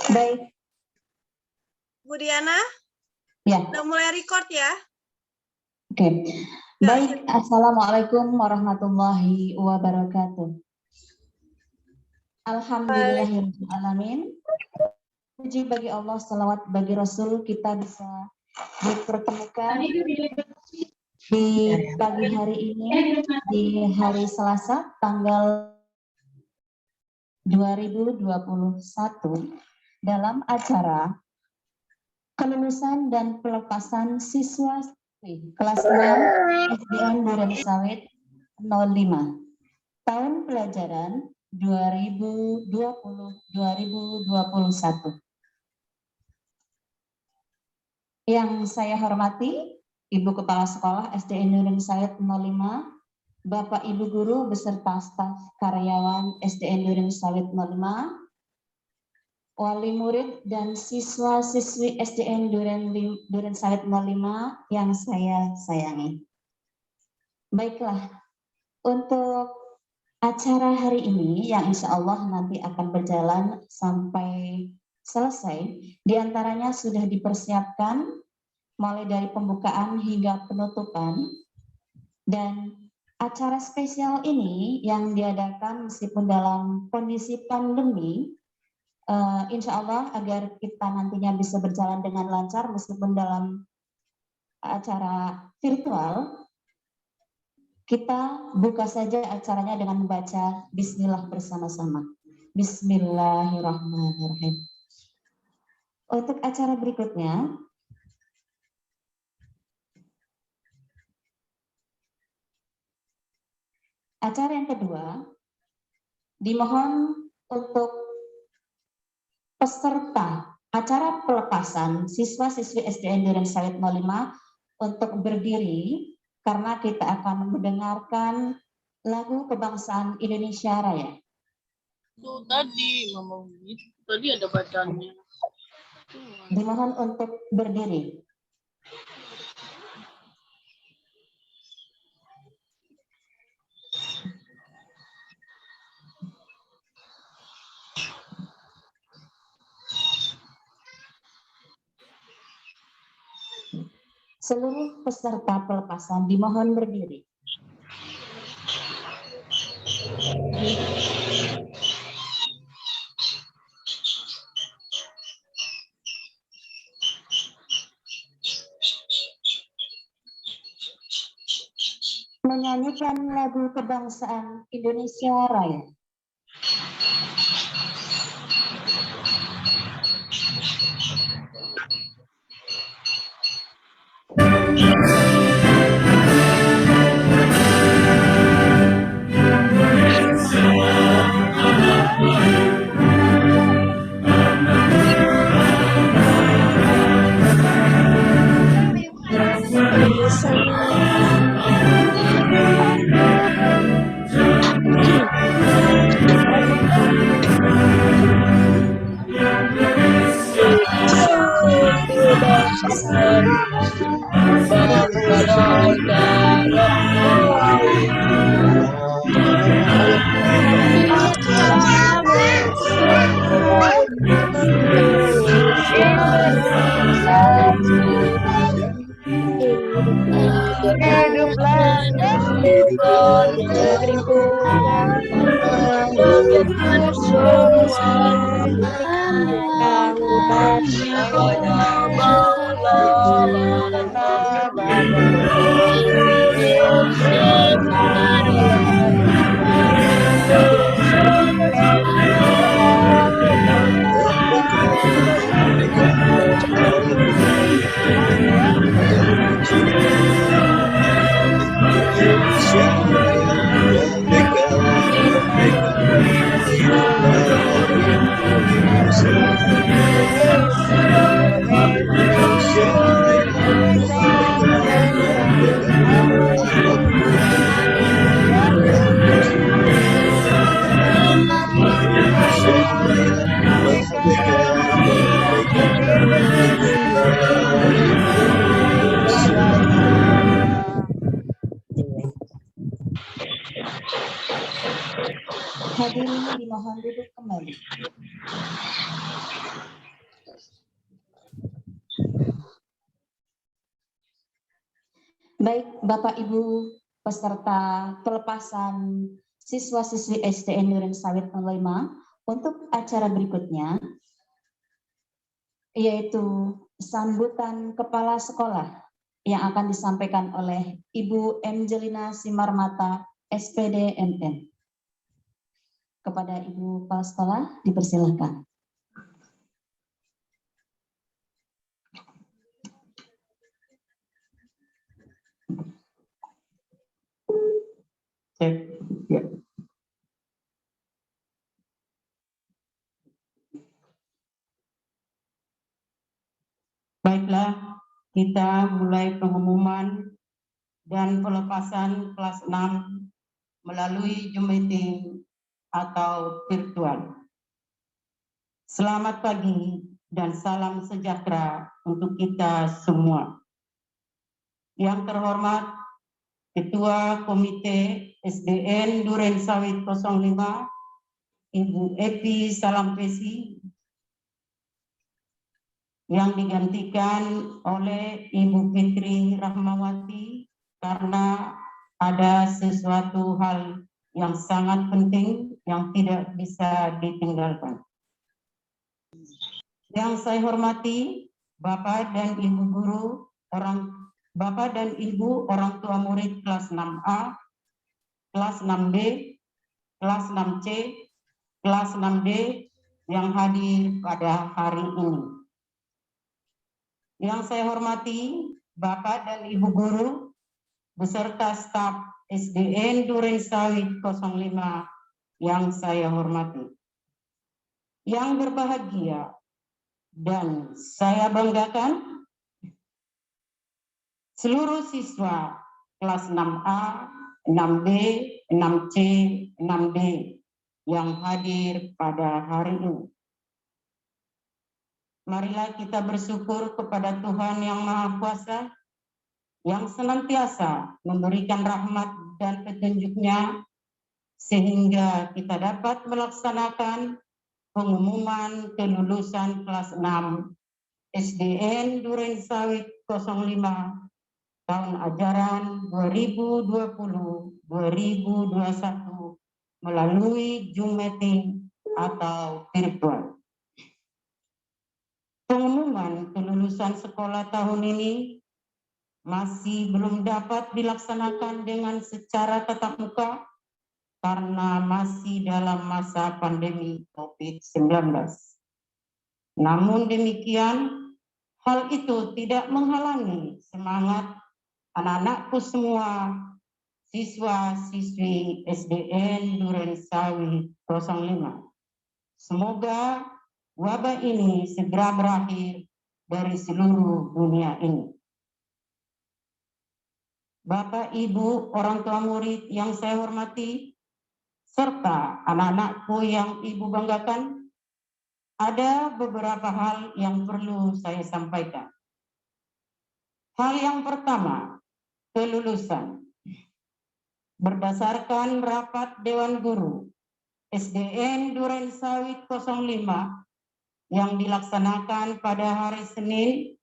Baik. Bu Diana? Ya. Udah mulai record ya? Oke. Baik, Assalamualaikum warahmatullahi wabarakatuh. Alhamdulillahirrahmanirrahim. Puji bagi Allah, salawat bagi Rasul, kita bisa dipertemukan di pagi hari ini, di hari Selasa, tanggal 2021, dalam acara kelulusan dan pelepasan siswa kelas 6 SDN Duren Sawit 05 tahun pelajaran 2020-2021. Yang saya hormati Ibu Kepala Sekolah SDN Duren Sawit 05, Bapak Ibu Guru beserta staf karyawan SDN Duren Sawit 05, wali murid dan siswa-siswi SDN Duren Sawit 05 yang saya sayangi. Baiklah, untuk acara hari ini yang insya Allah nanti akan berjalan sampai selesai, diantaranya sudah dipersiapkan mulai dari pembukaan hingga penutupan, dan acara spesial ini yang diadakan meskipun dalam kondisi pandemi, insya Allah agar kita nantinya bisa berjalan dengan lancar meskipun dalam acara virtual, kita buka saja acaranya dengan membaca Bismillah bersama-sama. Bismillahirrahmanirrahim. Untuk acara berikutnya, acara yang kedua, dimohon untuk peserta acara pelepasan siswa-siswi SDN Duren Sawit 05 untuk berdiri karena kita akan mendengarkan lagu kebangsaan Indonesia Raya. Itu tadi, Mama, tadi ada bacaannya. Dimohon untuk berdiri. Seluruh peserta pelepasan dimohon berdiri. Menyanyikan lagu kebangsaan Indonesia Raya. Hiduplah negeriku yang semua Hadirin dimohon duduk kembali. Baik, Bapak Ibu peserta pelepasan siswa-siswi SDN Duren Sawit 05, untuk acara berikutnya yaitu sambutan kepala sekolah yang akan disampaikan oleh Ibu Angelina Simarmata, SPD MM. Kepada Ibu Kepala Sekolah, dipersilakan. Cek, ya. Baiklah, kita mulai pengumuman dan pelepasan kelas 6 melalui Zoom meeting atau virtual. Selamat pagi dan salam sejahtera untuk kita semua. Yang terhormat Ketua Komite SDN Duren Sawit 05, Ibu Epi Salampesi, yang digantikan oleh Ibu Fitri Rahmawati karena ada sesuatu hal yang sangat penting yang tidak bisa ditinggalkan. Yang saya hormati Bapak dan Ibu guru, Bapak dan Ibu orang tua murid kelas 6A, kelas 6B, kelas 6C, kelas 6D yang hadir pada hari ini. Yang saya hormati Bapak dan Ibu guru beserta staf SDN Duren Sawit 05 yang saya hormati. Yang berbahagia dan saya banggakan seluruh siswa kelas 6A, 6B, 6C, 6D yang hadir pada hari ini. Marilah kita bersyukur kepada Tuhan Yang Maha Kuasa yang senantiasa memberikan rahmat dan petunjuk-Nya sehingga kita dapat melaksanakan pengumuman kelulusan kelas 6 SDN Duren Sawit 05 tahun ajaran 2020-2021 melalui Zoom meeting atau virtual. Pengumuman kelulusan sekolah tahun ini masih belum dapat dilaksanakan dengan secara tatap muka karena masih dalam masa pandemi COVID-19. Namun demikian, hal itu tidak menghalangi semangat anak-anakku semua, siswa-siswi SDN Duren Sawit 05. Semoga wabah ini segera berakhir dari seluruh dunia ini. Bapak, Ibu, orang tua murid yang saya hormati, serta anak-anakku yang Ibu banggakan, ada beberapa hal yang perlu saya sampaikan. Hal yang pertama, kelulusan. Berdasarkan rapat Dewan Guru SDN Duren Sawit 05 yang dilaksanakan pada hari Senin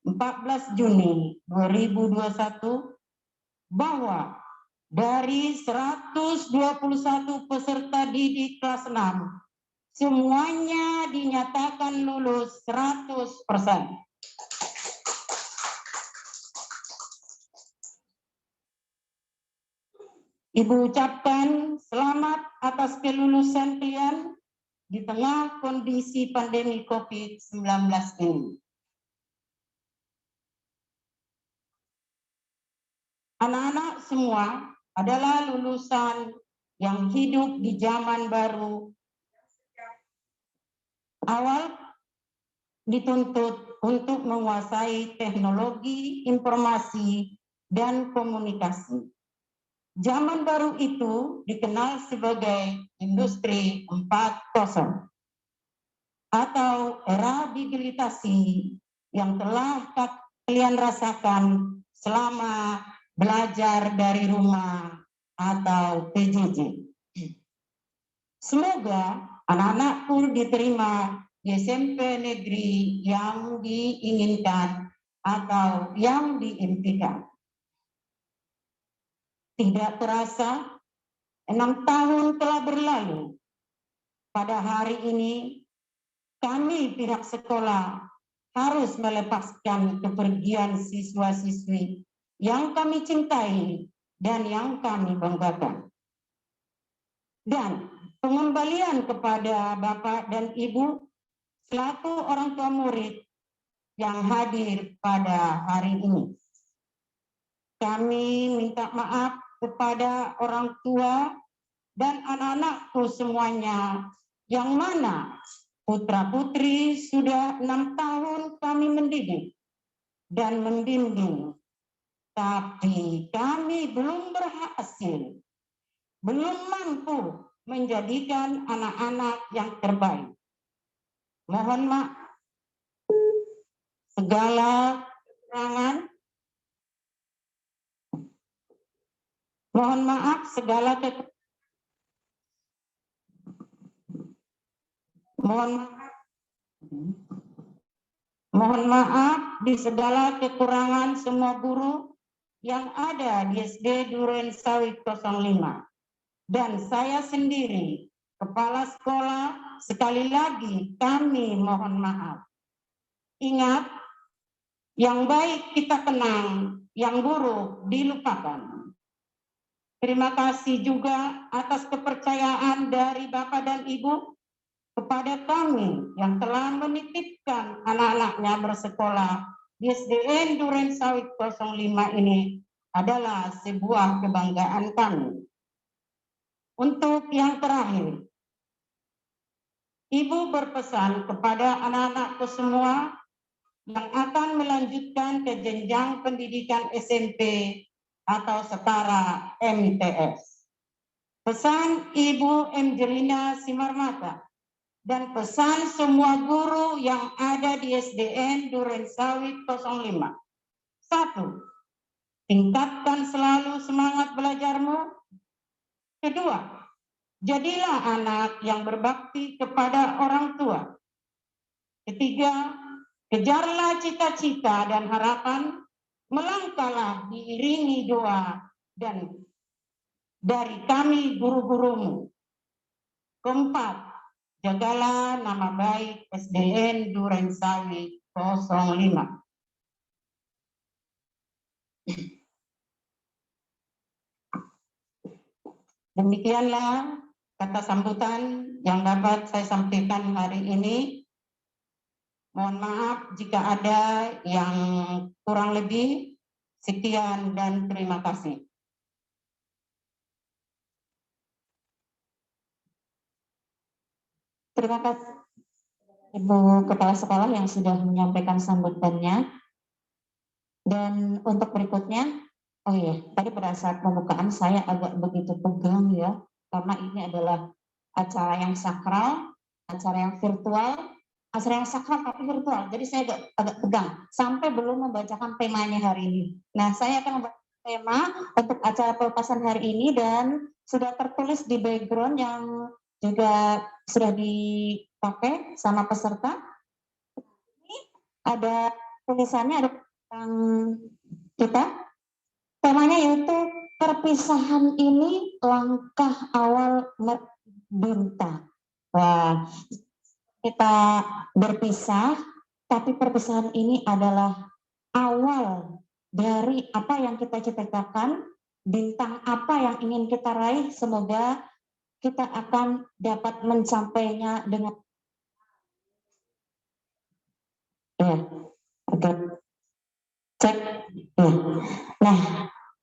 14 Juni 2021 bahwa dari 121 peserta didik kelas 6 semuanya dinyatakan lulus 100%. Ibu ucapkan selamat atas kelulusan kalian di tengah kondisi pandemi COVID-19 ini. Anak-anak semua adalah lulusan yang hidup di zaman baru. Awal dituntut untuk menguasai teknologi informasi dan komunikasi. Zaman baru itu dikenal sebagai industri 4.0 atau era digitalisasi yang telah kalian rasakan selama belajar dari rumah atau PJJ. Semoga anak-anakku diterima di SMP negeri yang diinginkan atau yang diimpikan. Tidak terasa 6 tahun telah berlalu. Pada hari ini kami pihak sekolah harus melepaskan kepergian siswa-siswi yang kami cintai dan yang kami banggakan. Dan pengembalian kepada Bapak dan Ibu selaku orang tua murid yang hadir pada hari ini. Kami minta maaf kepada orang tua dan anak-anakku semuanya, yang mana putra-putri sudah 6 tahun kami mendidik dan membimbing. Tapi kami belum berhasil, belum mampu menjadikan anak-anak yang terbaik. Mohon maaf segala kekurangan, mohon maaf segala kekurangan. Mohon maaf di segala kekurangan semua guru yang ada di SD Duren Sawit 05. Dan saya sendiri, kepala sekolah, sekali lagi kami mohon maaf. Ingat, yang baik kita kenang, yang buruk dilupakan. Terima kasih juga atas kepercayaan dari Bapak dan Ibu kepada kami yang telah menitipkan anak-anaknya bersekolah di SDN Duren Sawit 05 ini adalah sebuah kebanggaan kami. Untuk yang terakhir, Ibu berpesan kepada anak-anakku semua yang akan melanjutkan ke jenjang pendidikan SMP atau setara MTS. Pesan Ibu Angelina Simarmata dan pesan semua guru yang ada di SDN Duren Sawit 05. 1. Tingkatkan selalu semangat belajarmu. 2. Jadilah anak yang berbakti kepada orang tua. 3. Kejarlah cita-cita dan harapan, melangkahlah diiringi doa dan dari kami guru-gurumu. 4. Jagalah nama baik SDN Duren Sawit 05. Demikianlah kata sambutan yang dapat saya sampaikan hari ini. Mohon maaf jika ada yang kurang lebih. Sekian dan terima kasih. Terima kasih Ibu Kepala Sekolah yang sudah menyampaikan sambutannya. Dan untuk berikutnya, oh iya, tadi pada saat pembukaan saya agak begitu tegang ya, karena ini adalah acara yang sakral, acara yang virtual, acara yang sakral tapi virtual. Jadi saya agak tegang sampai belum membacakan temanya hari ini. Nah, saya akan membaca tema untuk acara pelepasan hari ini dan sudah tertulis di background yang juga sudah dipakai sama peserta. Ini ada tulisannya, ada tentang kita. Temanya yaitu perpisahan ini langkah awal bintang. Wah, kita berpisah, tapi perpisahan ini adalah awal dari apa yang kita cita-citakan, bintang apa yang ingin kita raih. Semoga kita akan dapat mencapainya dengan oke. Cek. Nah,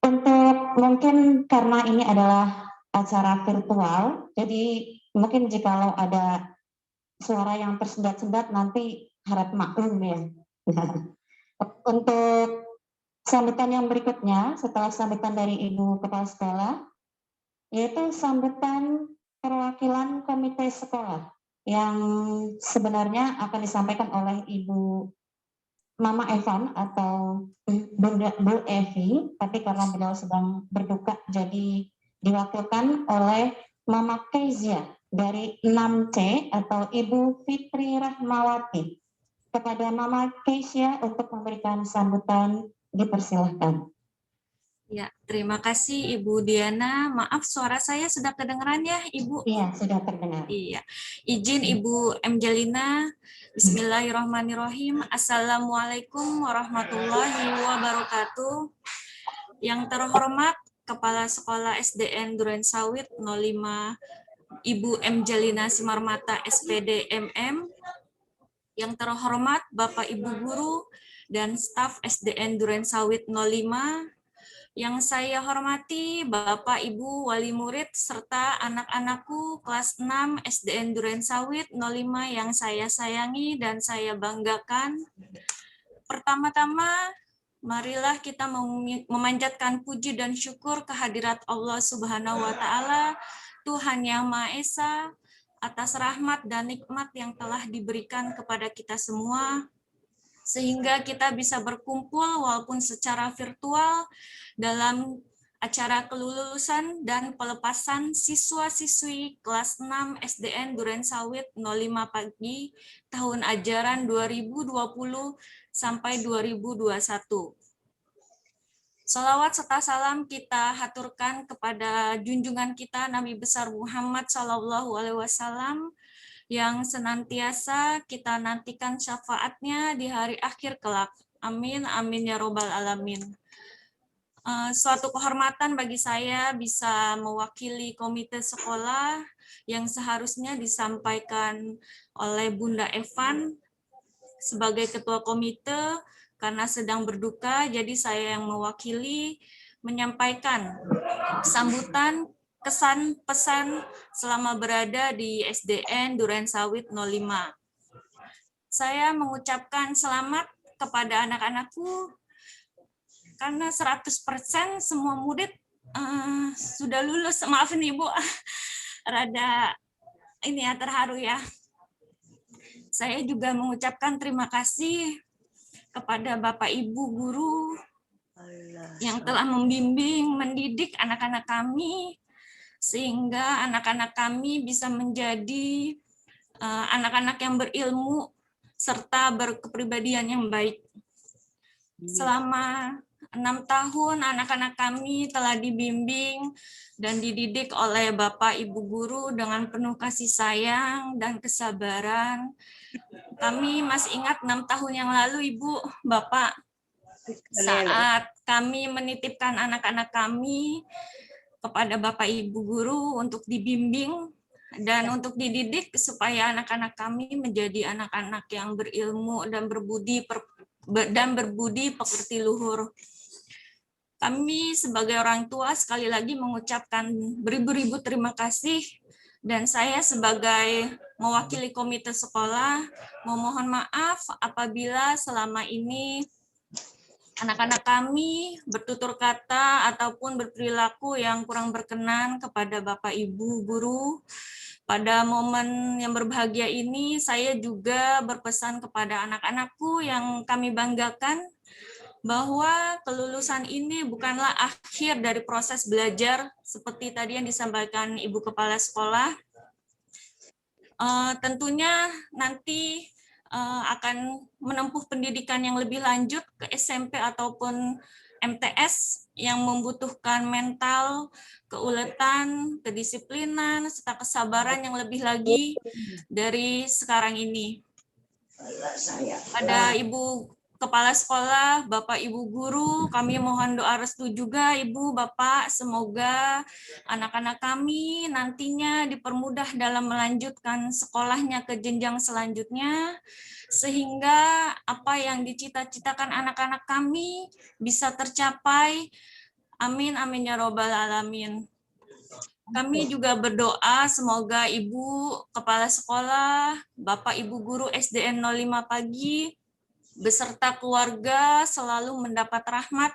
untuk mungkin karena ini adalah acara virtual, jadi mungkin jikalau ada suara yang tersendat-sendat nanti harap maklum ya. Untuk sambutan yang berikutnya setelah sambutan dari Ibu Kepala Sekolah, yaitu sambutan perwakilan komite sekolah yang sebenarnya akan disampaikan oleh Ibu Mama Evan atau Bu Evi, tapi karena beliau sedang berduka jadi diwakilkan oleh Mama Kezia dari 6C atau Ibu Fitri Rahmawati. Kepada Mama Kezia untuk memberikan sambutan, dipersilahkan. Ya, terima kasih Ibu Diana. Maaf suara saya sudah kedengeran ya Ibu? Iya, sudah terdengar. Iya. Izin Ibu M. Jalina. Bismillahirrahmanirrahim. Assalamualaikum warahmatullahi wabarakatuh. Yang terhormat Kepala Sekolah SDN Durensawit 05 Ibu M. Jalina Simarmata SPD MM. Yang terhormat Bapak Ibu Guru dan staf SDN Durensawit 05. Yang saya hormati Bapak Ibu Wali Murid serta anak-anakku kelas 6 SDN Durensawit 05 yang saya sayangi dan saya banggakan. Pertama-tama, marilah kita memanjatkan puji dan syukur kehadirat Allah Subhanahu wa Ta'ala, Tuhan Yang Maha Esa, atas rahmat dan nikmat yang telah diberikan kepada kita semua, sehingga kita bisa berkumpul walaupun secara virtual dalam acara kelulusan dan pelepasan siswa-siswi kelas 6 SDN Durensawit 05 pagi tahun ajaran 2020 sampai 2021. Salawat serta salam kita haturkan kepada junjungan kita Nabi besar Muhammad SAW yang senantiasa kita nantikan syafaatnya di hari akhir kelak. Amin, amin ya robbal alamin. Suatu kehormatan bagi saya bisa mewakili komite sekolah yang seharusnya disampaikan oleh Bunda Evan sebagai ketua komite, karena sedang berduka, jadi saya yang mewakili menyampaikan sambutan kesan pesan selama berada di SDN Durensawit 05. Saya mengucapkan selamat kepada anak-anakku karena 100% semua murid sudah lulus. Maafin Ibu, rada ini ya, terharu ya. Saya juga mengucapkan terima kasih kepada Bapak Ibu guru yang telah membimbing, mendidik anak-anak kami, sehingga anak-anak kami bisa menjadi anak-anak yang berilmu serta berkepribadian yang baik. Selama 6 tahun anak-anak kami telah dibimbing dan dididik oleh Bapak Ibu guru dengan penuh kasih sayang dan kesabaran. Kami masih ingat 6 tahun yang lalu Ibu, Bapak, saat kami menitipkan anak-anak kami kepada Bapak Ibu guru untuk dibimbing dan untuk dididik supaya anak-anak kami menjadi anak-anak yang berilmu dan berbudi pekerti luhur. Kami sebagai orang tua sekali lagi mengucapkan beribu-ribu terima kasih, dan saya sebagai mewakili komite sekolah memohon maaf apabila selama ini anak-anak kami bertutur kata ataupun berperilaku yang kurang berkenan kepada Bapak Ibu guru. Pada momen yang berbahagia ini, saya juga berpesan kepada anak-anakku yang kami banggakan bahwa kelulusan ini bukanlah akhir dari proses belajar seperti tadi yang disampaikan Ibu Kepala Sekolah. Tentunya nanti akan menempuh pendidikan yang lebih lanjut ke SMP ataupun MTS yang membutuhkan mental, keuletan, kedisiplinan, serta kesabaran yang lebih lagi dari sekarang ini. Pada Ibu Kepala Sekolah, Bapak Ibu Guru, kami mohon doa restu juga Ibu, Bapak, semoga anak-anak kami nantinya dipermudah dalam melanjutkan sekolahnya ke jenjang selanjutnya, sehingga apa yang dicita-citakan anak-anak kami bisa tercapai. Amin, amin ya robbal alamin. Kami juga berdoa semoga Ibu Kepala Sekolah, Bapak Ibu Guru SDN 05 pagi, beserta keluarga selalu mendapat rahmat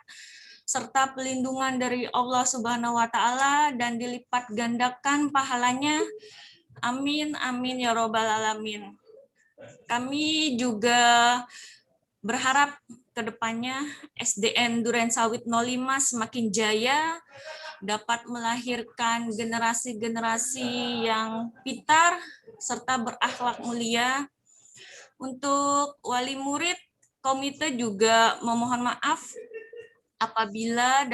serta pelindungan dari Allah Subhanahu wa Ta'ala dan dilipat gandakan pahalanya. Amin, amin ya robbal alamin. Kami juga berharap ke depannya SDN Durensawit 05 semakin jaya, dapat melahirkan generasi-generasi yang pintar serta berakhlak mulia. Untuk wali murid, komite juga memohon maaf apabila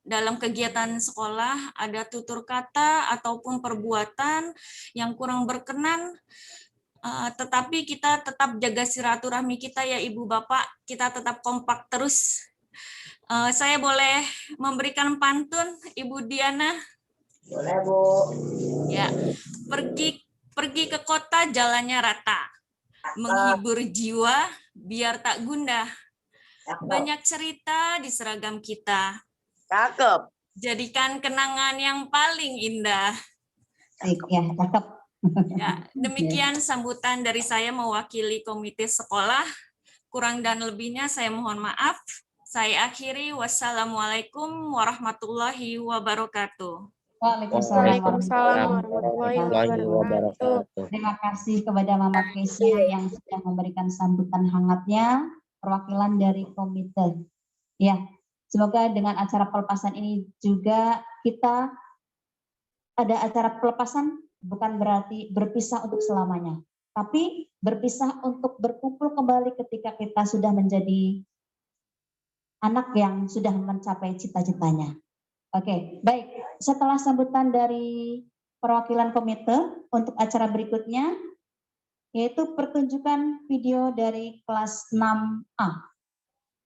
dalam kegiatan sekolah ada tutur kata ataupun perbuatan yang kurang berkenan, tetapi kita tetap jaga silaturahmi kita ya Ibu Bapak, kita tetap kompak terus. Saya boleh memberikan pantun, Ibu Diana? Boleh, Bu. Ya, pergi ke kota jalannya rata, menghibur jiwa biar tak gundah. Cakep. Banyak cerita di seragam kita, Cakep. jadikan kenangan yang paling indah. Baik, ya, cakep. Ya, demikian sambutan dari saya mewakili komite sekolah. Kurang dan lebihnya saya mohon maaf. Saya akhiri. Wassalamualaikum warahmatullahi wabarakatuh. Waalaikumsalam warahmatullahi Warahmatullahi wabarakatuh. wabarakatuh. Terima kasih kepada Mama Kesia yang sudah memberikan sambutan hangatnya, perwakilan dari komite. Ya, semoga dengan acara pelepasan ini juga kita ada acara pelepasan bukan berarti berpisah untuk selamanya, tapi berpisah untuk berkumpul kembali ketika kita sudah menjadi anak yang sudah mencapai cita-citanya. Oke, baik. Setelah sambutan dari perwakilan komite untuk acara berikutnya, yaitu pertunjukan video dari kelas 6A.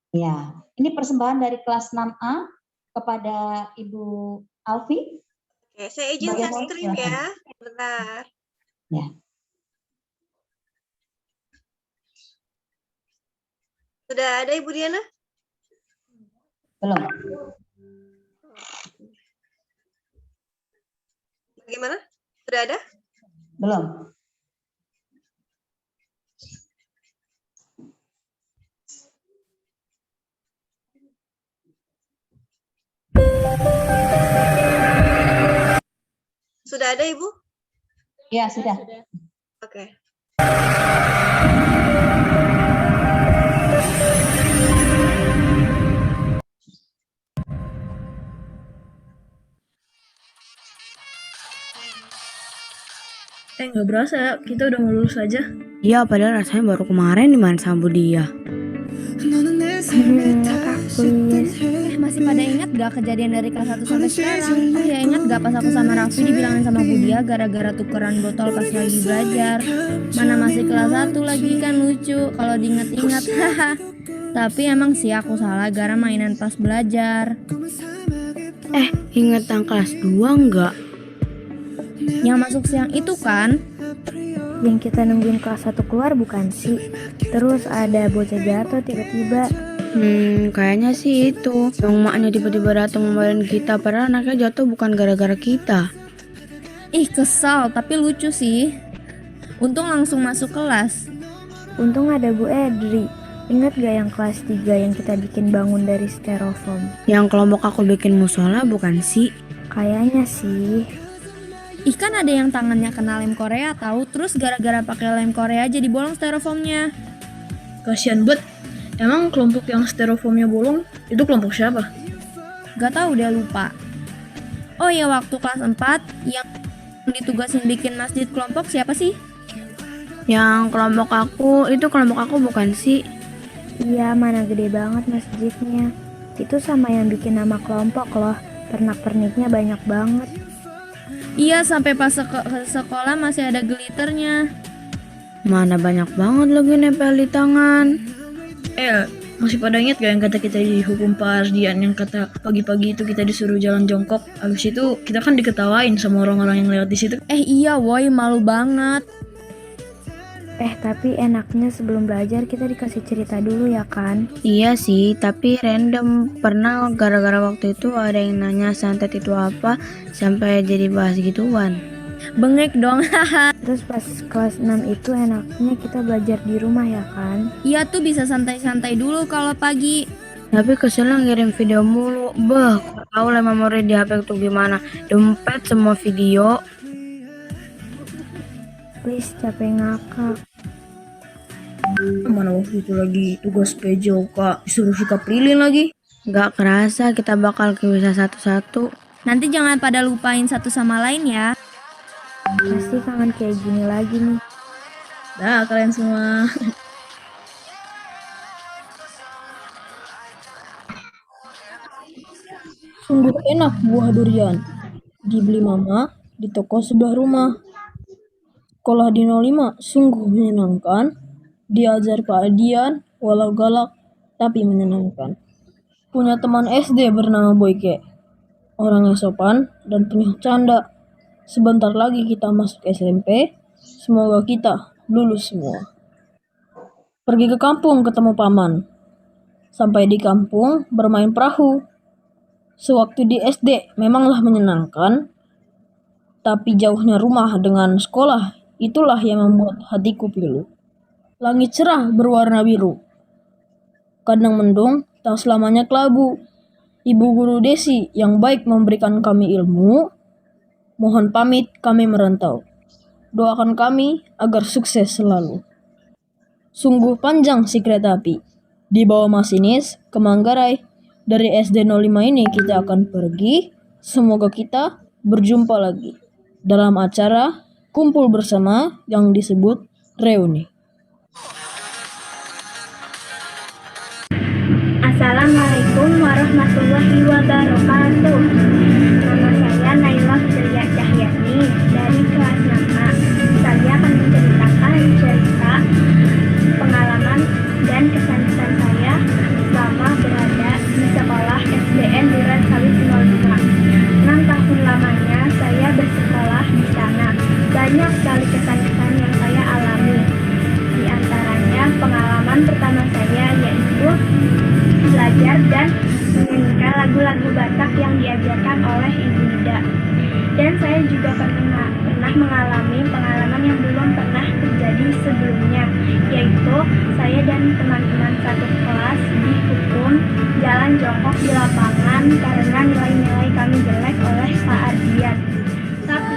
Ya, ini persembahan dari kelas 6A kepada Ibu Alfi. Oke, saya izin share Bagaimana? screen ya. Bentar. Ya. Sudah ada Ibu Diana? Belum. Bagaimana? Sudah ada? Belum. Sudah ada Ibu? Ya, sudah. Oke. Nggak berasa ya, kita udah mau lulus aja. Iya, padahal rasanya baru kemarin dimain sama dia. Masih pada ingat gak kejadian dari kelas 1 sampai sekarang? Oh ya, ingat gak pas aku sama Raffi dibilangin sama Budia gara-gara tukeran botol pas lagi belajar? Mana masih kelas 1 lagi, kan lucu kalau diingat-ingat. Haha. Tapi emang sih aku salah gara mainan pas belajar. Ingat yang kelas 2 enggak? Yang masuk siang itu kan? Yang kita nungguin kelas 1 keluar bukan sih? Terus ada bocah jatuh tiba-tiba. Kayaknya sih itu. Yang maknya tiba-tiba datang memarahin kita, padahal anaknya jatuh bukan gara-gara kita. Ih, kesal tapi lucu sih. Untung langsung masuk kelas. Untung ada Bu Edri. Ingat gak yang kelas 3 yang kita bikin bangun dari styrofoam? Yang kelompok aku bikin musola bukan sih? Kayaknya sih. Ih, kan ada yang tangannya kena lem Korea tahu, terus gara-gara pakai lem Korea jadi bolong styrofoamnya. Kasian bet. Emang kelompok yang styrofoamnya bolong itu kelompok siapa? Gak tahu, udah lupa. Oh ya, waktu kelas 4 yang ditugasin bikin masjid kelompok siapa sih? Yang kelompok aku bukan sih? Iya, mana gede banget masjidnya. Itu sama yang bikin nama kelompok loh. Pernak-perniknya banyak banget. Iya, sampai pas sekolah masih ada glitternya. Mana banyak banget lagi nempel di tangan. Masih pada ingat gak yang kata kita dihukum Pak Ardian, yang kata pagi-pagi itu kita disuruh jalan jongkok. Habis itu kita kan diketawain sama orang-orang yang lewat di situ. Iya woi, malu banget. Tapi enaknya sebelum belajar kita dikasih cerita dulu ya kan? Iya sih, tapi random. Pernah gara-gara waktu itu ada yang nanya santet itu apa, sampai jadi bahas gituan. Bengek dong, haha. Terus pas kelas 6 itu enaknya kita belajar di rumah ya kan? Iya tuh, bisa santai-santai dulu kalau pagi. Tapi keselnya ngirim video mulu. Tahu lah memori di HP itu gimana. Dompet semua video. Please, capek ngakak. Mana waktu itu lagi tugas PJOK disuruh sikap lilin lagi. Gak kerasa kita bakal bisa satu-satu. Nanti jangan pada lupain satu sama lain ya. Pasti kangen kayak gini lagi nih. Dah kalian semua. Sungguh enak buah durian. Dibeli mama di toko sebelah rumah. Sekolah di 05 sungguh menyenangkan. Diajar Pak Adian, walau galak, tapi menyenangkan. Punya teman SD bernama Boyke. Orangnya sopan dan penuh canda. Sebentar lagi kita masuk SMP. Semoga kita lulus semua. Pergi ke kampung ketemu paman. Sampai di kampung bermain perahu. Sewaktu di SD memanglah menyenangkan. Tapi jauhnya rumah dengan sekolah, itulah yang membuat hatiku pilu. Langit cerah berwarna biru. Kadang mendung, tak selamanya kelabu. Ibu guru Desi yang baik memberikan kami ilmu. Mohon pamit kami merantau. Doakan kami agar sukses selalu. Sungguh panjang si kereta api. Di bawah masinis ke Manggarai. Dari SD 05 ini kita akan pergi. Semoga kita berjumpa lagi dalam acara kumpul bersama yang disebut reuni. Assalamualaikum warahmatullahi wabarakatuh. Nama saya Naila Fitriya Cahyani dari kelas 6A. Saya akan menceritakan cerita pengalaman dan kesan-kesan saya selama berada di sekolah SDN Duren Sawit 05. 6 tahun lamanya saya bersekolah di sana. Banyak sekali kesan-kesan yang saya alami. Di antaranya pengalaman pertama saya yaitu belajar dan menyanyikan lagu-lagu Batak yang diajarkan oleh Ibu Ida. Dan saya juga pernah mengalami pengalaman yang belum pernah terjadi sebelumnya, yaitu saya dan teman-teman satu kelas dihukum jalan jongkok di lapangan karena nilai-nilai kami jelek oleh Pak Ardian. Tapi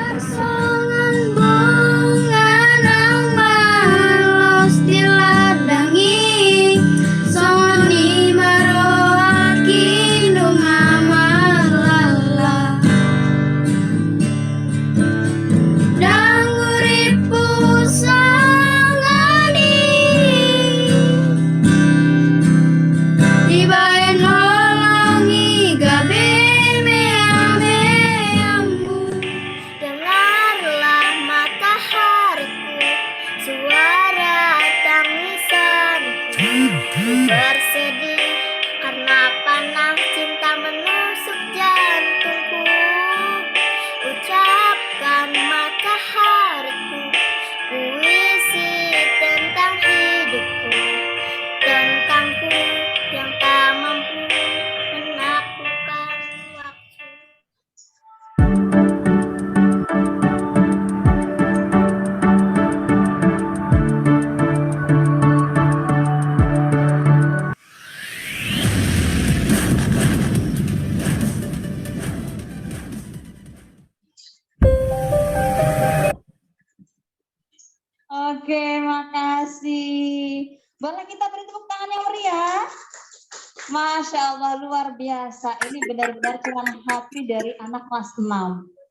Oke, makasih. Boleh kita beri tepuk tangan yang meriah? Masya Allah, luar biasa. Ini benar-benar curahan hati dari anak kelas 6.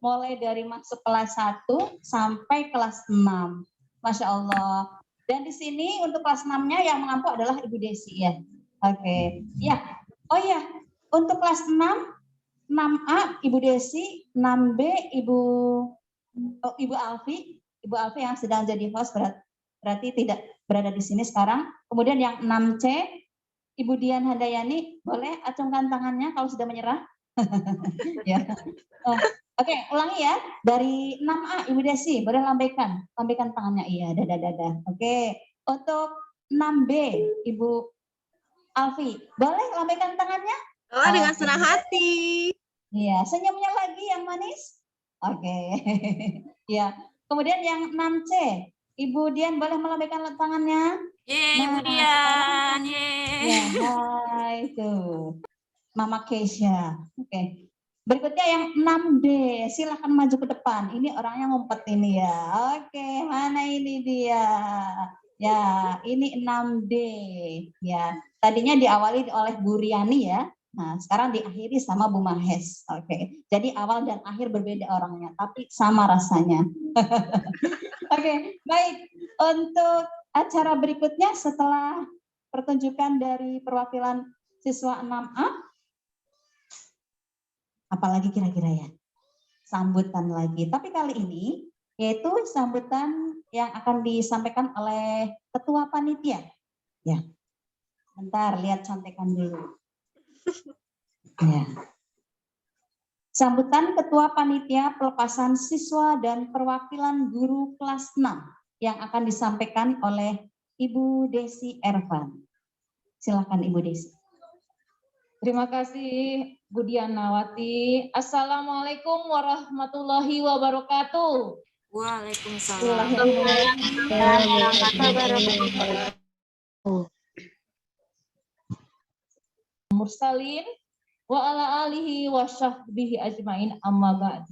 Mulai dari masuk kelas 1 sampai kelas 6. Masya Allah. Dan di sini untuk kelas 6-nya yang mengampu adalah Ibu Desi ya. Oke. Ya. Oh ya, untuk kelas 6, 6A Ibu Desi, 6B Ibu Alfi. Ibu Alfi yang sedang jadi host berarti tidak berada di sini sekarang. Kemudian yang 6C, Ibu Dian Handayani, boleh acungkan tangannya kalau sudah menyerah. Ya. Oke, ulangi ya. Dari 6A, Ibu Desi, boleh lambaikan tangannya. Iya, dada. Oke, untuk 6B, Ibu Alfi, boleh lambaikan tangannya? Oh, dengan senang hati. Iya, senyumnya lagi yang manis. Oke. Ya. Kemudian yang 6C, Ibu Dian boleh melambaikan tangannya? Yeay, Ibu Dian. Yeay. Ya, hai tuh. Mama Keisha. Oke. Berikutnya yang 6D, silahkan maju ke depan. Ini orangnya ngumpet ini ya. Oke, mana ini dia? Ya, ini 6D. Ya, tadinya diawali oleh Bu Riani ya. Nah, sekarang diakhiri sama Bu Mahes. Oke. Jadi awal dan akhir berbeda orangnya, tapi sama rasanya. Oke, baik. Untuk acara berikutnya setelah pertunjukan dari perwakilan siswa 6A, Apalagi kira-kira ya? Sambutan lagi. Tapi kali ini yaitu sambutan yang akan disampaikan oleh ketua panitia. Ya. Bentar, lihat contekan dulu. Ya. Sambutan ketua panitia pelepasan siswa dan perwakilan guru kelas 6 yang akan disampaikan oleh Ibu Desi Ervan. Silakan Ibu Desi. Terima kasih Bu Dianawati. Assalamualaikum warahmatullahi wabarakatuh. Waalaikumsalam. Mursalin wa ala alihi wa sahbihi ajmain amma ba'd.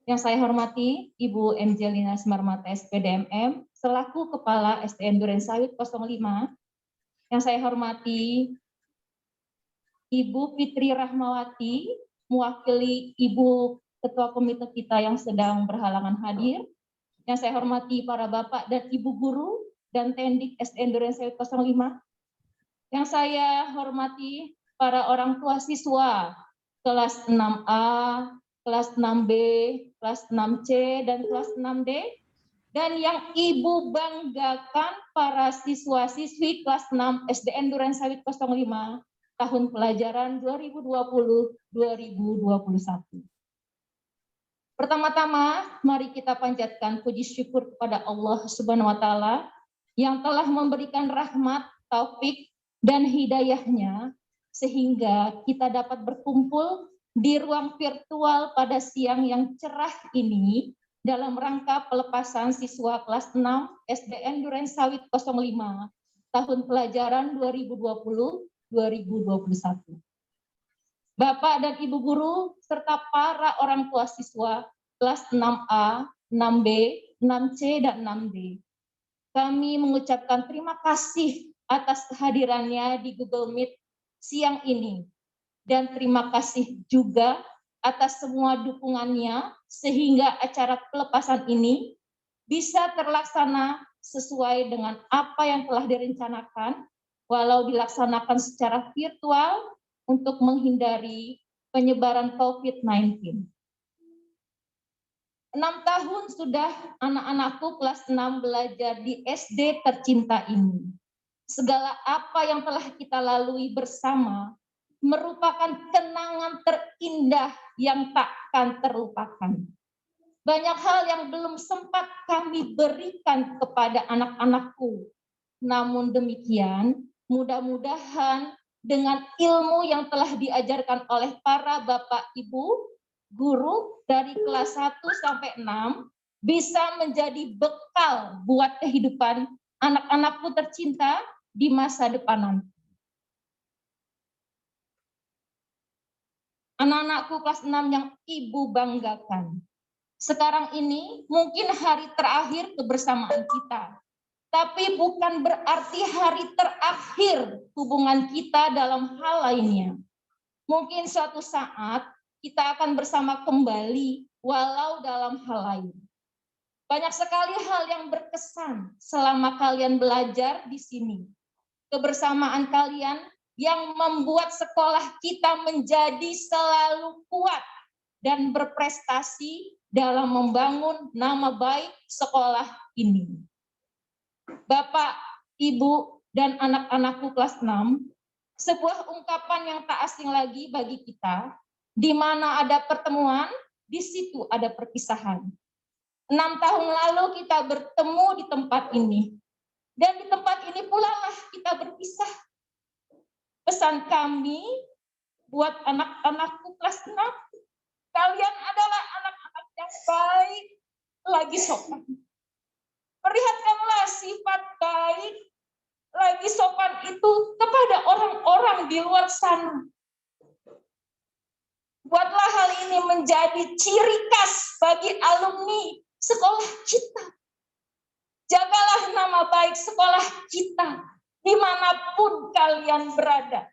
Yang saya hormati Ibu Angelina Smarmata SPDMM selaku Kepala SDN Durensawit 05. Yang saya hormati Ibu Fitri Rahmawati mewakili Ibu Ketua Komite kita yang sedang berhalangan hadir. Yang saya hormati para Bapak dan Ibu Guru dan Tendik SDN Durensawit 05. Yang saya hormati para orang tua siswa kelas 6A, kelas 6B, kelas 6C, dan kelas 6D. Dan yang Ibu banggakan para siswa-siswi kelas 6 SDN Durensawit 05 tahun pelajaran 2020-2021. Pertama-tama, mari kita panjatkan puji syukur kepada Allah Subhanahu wa Ta'ala yang telah memberikan rahmat, taufik, dan hidayahnya sehingga kita dapat berkumpul di ruang virtual pada siang yang cerah ini dalam rangka pelepasan siswa kelas 6 SDN Durensawit 05 tahun pelajaran 2020-2021. Bapak dan Ibu Guru serta para orang tua siswa kelas 6A, 6B, 6C, dan 6D. Kami mengucapkan terima kasih atas kehadirannya di Google Meet siang ini. Dan terima kasih juga atas semua dukungannya sehingga acara pelepasan ini bisa terlaksana sesuai dengan apa yang telah direncanakan, walau dilaksanakan secara virtual untuk menghindari penyebaran COVID-19. 6 tahun sudah anak-anakku kelas 6 belajar di SD tercinta ini. Segala apa yang telah kita lalui bersama merupakan kenangan terindah yang takkan terlupakan. Banyak hal yang belum sempat kami berikan kepada anak-anakku. Namun demikian, mudah-mudahan dengan ilmu yang telah diajarkan oleh para Bapak Ibu guru dari kelas 1 sampai 6 bisa menjadi bekal buat kehidupan anak-anakku tercinta di masa depan nanti. Anak-anakku kelas 6 yang Ibu banggakan. Sekarang ini mungkin hari terakhir kebersamaan kita. Tapi bukan berarti hari terakhir hubungan kita dalam hal lainnya. Mungkin suatu saat kita akan bersama kembali walau dalam hal lain. Banyak sekali hal yang berkesan selama kalian belajar di sini. Kebersamaan kalian yang membuat sekolah kita menjadi selalu kuat dan berprestasi dalam membangun nama baik sekolah ini. Bapak, Ibu, dan anak-anakku kelas 6, sebuah ungkapan yang tak asing lagi bagi kita, di mana ada pertemuan, di situ ada perpisahan. 6 tahun lalu kita bertemu di tempat ini, dan di tempat ini pula lah kita berpisah. Pesan kami buat anak-anakku kelas 6, kalian adalah anak-anak yang baik, lagi sopan. Perlihatkanlah sifat baik, lagi sopan itu kepada orang-orang di luar sana. Buatlah hal ini menjadi ciri khas bagi alumni sekolah kita. Jagalah nama baik sekolah kita dimanapun kalian berada.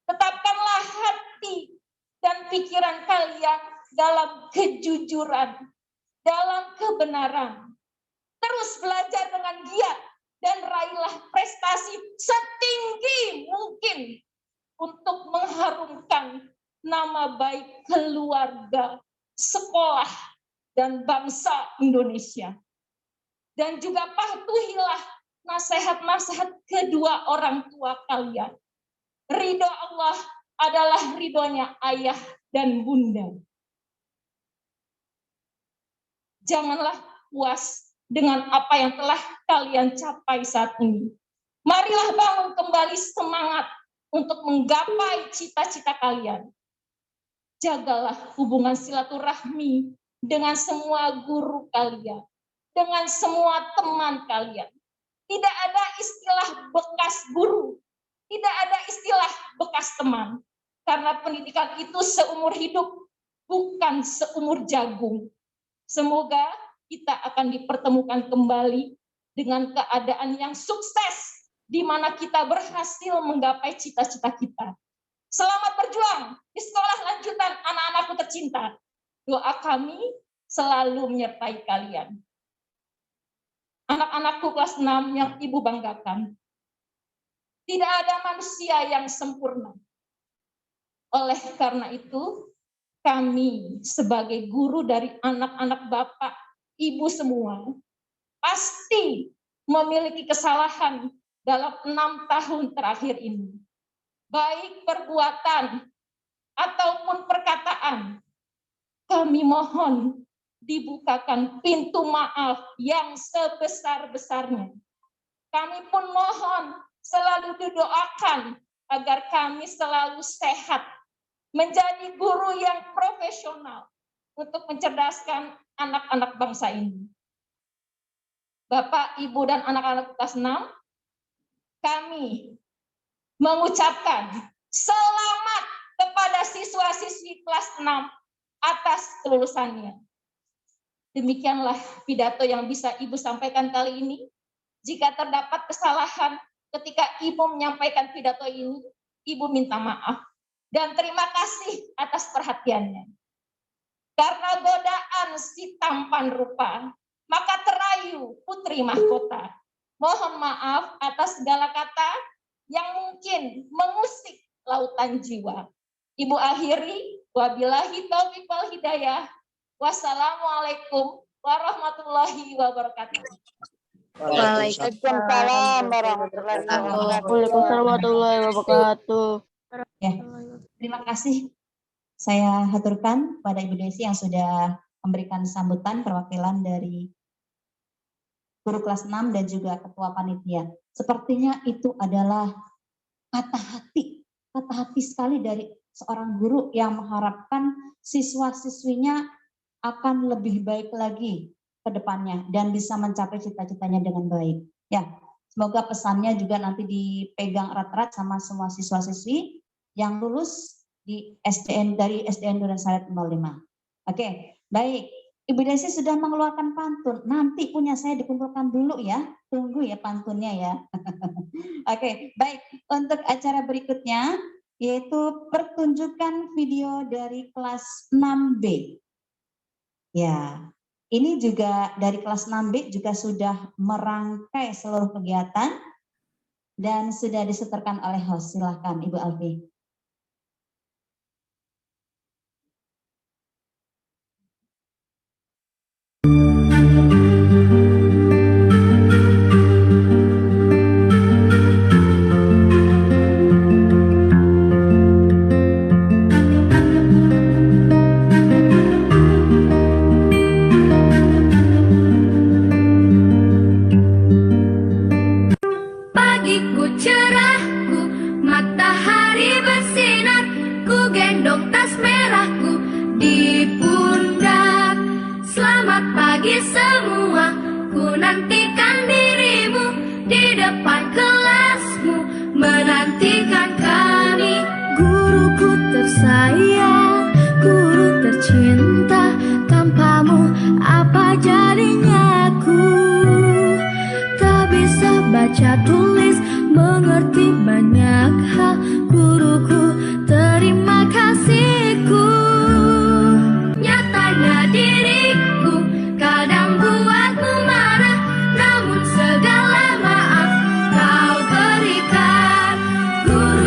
Tetapkanlah hati dan pikiran kalian dalam kejujuran, dalam kebenaran. Terus belajar dengan giat dan raihlah prestasi setinggi mungkin untuk mengharumkan nama baik keluarga, sekolah, dan bangsa Indonesia. Dan juga patuhilah nasihat-nasihat kedua orang tua kalian. Ridho Allah adalah ridhonya ayah dan bunda. Janganlah puas dengan apa yang telah kalian capai saat ini. Marilah bangun kembali semangat untuk menggapai cita-cita kalian. Jagalah hubungan silaturahmi dengan semua guru kalian, dengan semua teman kalian. Tidak ada istilah bekas guru, tidak ada istilah bekas teman. Karena pendidikan itu seumur hidup, bukan seumur jagung. Semoga kita akan dipertemukan kembali dengan keadaan yang sukses, di mana kita berhasil menggapai cita-cita kita. Selamat berjuang di sekolah lanjutan anak-anakku tercinta. Doa kami selalu menyertai kalian. Anak-anakku kelas 6 yang Ibu banggakan. Tidak ada manusia yang sempurna. Oleh karena itu, kami sebagai guru dari anak-anak Bapak, Ibu semua, pasti memiliki kesalahan dalam 6 tahun terakhir ini. Baik perbuatan ataupun perkataan, kami mohon dibukakan pintu maaf yang sebesar-besarnya. Kami pun mohon selalu didoakan agar kami selalu sehat, menjadi guru yang profesional untuk mencerdaskan anak-anak bangsa ini. Bapak, Ibu, dan anak-anak kelas 6, kami mengucapkan selamat kepada siswa-siswi kelas 6 atas kelulusannya. Demikianlah pidato yang bisa Ibu sampaikan kali ini. Jika terdapat kesalahan ketika Ibu menyampaikan pidato ini, Ibu minta maaf. Dan terima kasih atas perhatiannya. Karena godaan si tampan rupa, maka terayu putri mahkota. Mohon maaf atas segala kata yang mungkin mengusik lautan jiwa. Ibu akhiri, wabillahi taufiq wal hidayah. Wassalamualaikum warahmatullahi wabarakatuh. Waalaikumsalam warahmatullahi wabarakatuh. Ya, terima kasih. Saya haturkan pada Ibu Desi yang sudah memberikan sambutan perwakilan dari guru kelas 6 dan juga ketua panitia. Sepertinya itu adalah patah hati sekali dari seorang guru yang mengharapkan siswa-siswinya akan lebih baik lagi ke depannya dan bisa mencapai cita-citanya dengan baik. Ya, semoga pesannya juga nanti dipegang erat-erat sama semua siswa-siswi yang lulus di SDN dari SDN Duren Sawit 05. Oke, baik. Ibu Desi sudah mengeluarkan pantun. Nanti punya saya dikumpulkan dulu ya. Tunggu ya pantunnya ya. Oke, baik. Untuk acara berikutnya yaitu pertunjukan video dari kelas 6B. Ya, ini juga dari kelas 6B juga sudah merangkai seluruh kegiatan dan sudah disetorkan oleh host. Silahkan Ibu Alfi. Pagiku cerahku, matahari bersinar, ku gendong tas merahku di pundak. Selamat pagi semua, ku nantikan dirimu di depan kelasmu, menantikan kami. Guruku tersayang, guru tercinta, tanpamu apa jadinya aku? Tak bisa baca tulis, mengerti banyak hal. Guruku, terima kasihku. Nyatanya diriku kadang buatmu marah, namun segala maaf kau berikan. Guru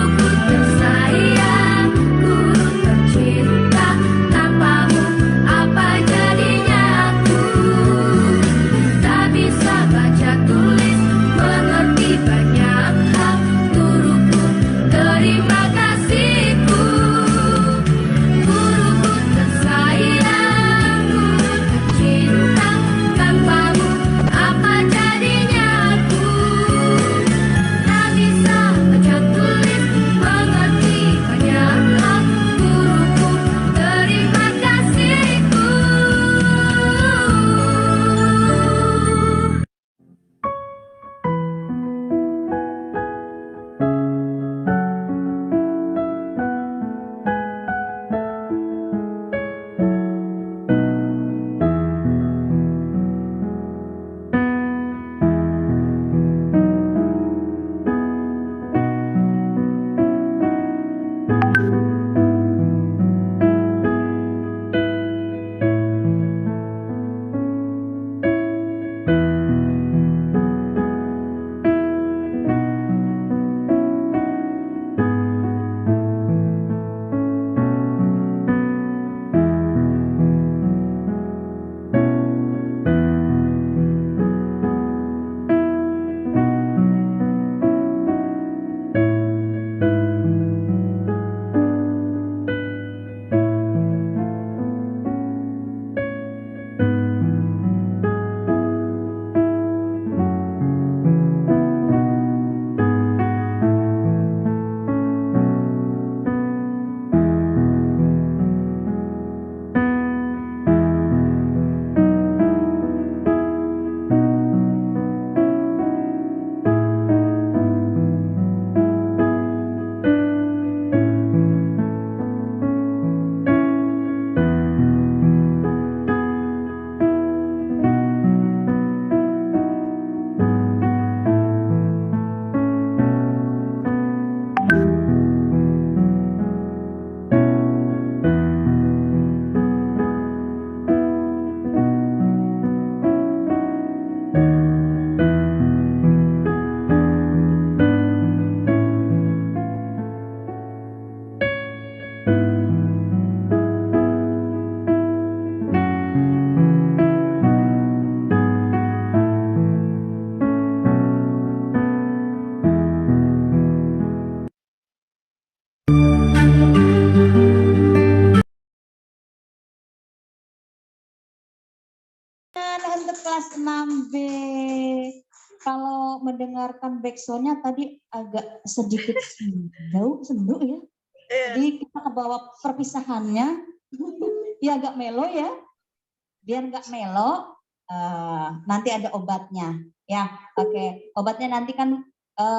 untuk kelas 6B. Kalau mendengarkan backsound-nya tadi agak sedikit sendu ya. Jadi kita ke bawah perpisahannya, ya agak melo ya. Biar nggak melo, nanti ada obatnya. Ya, oke. Obatnya nanti kan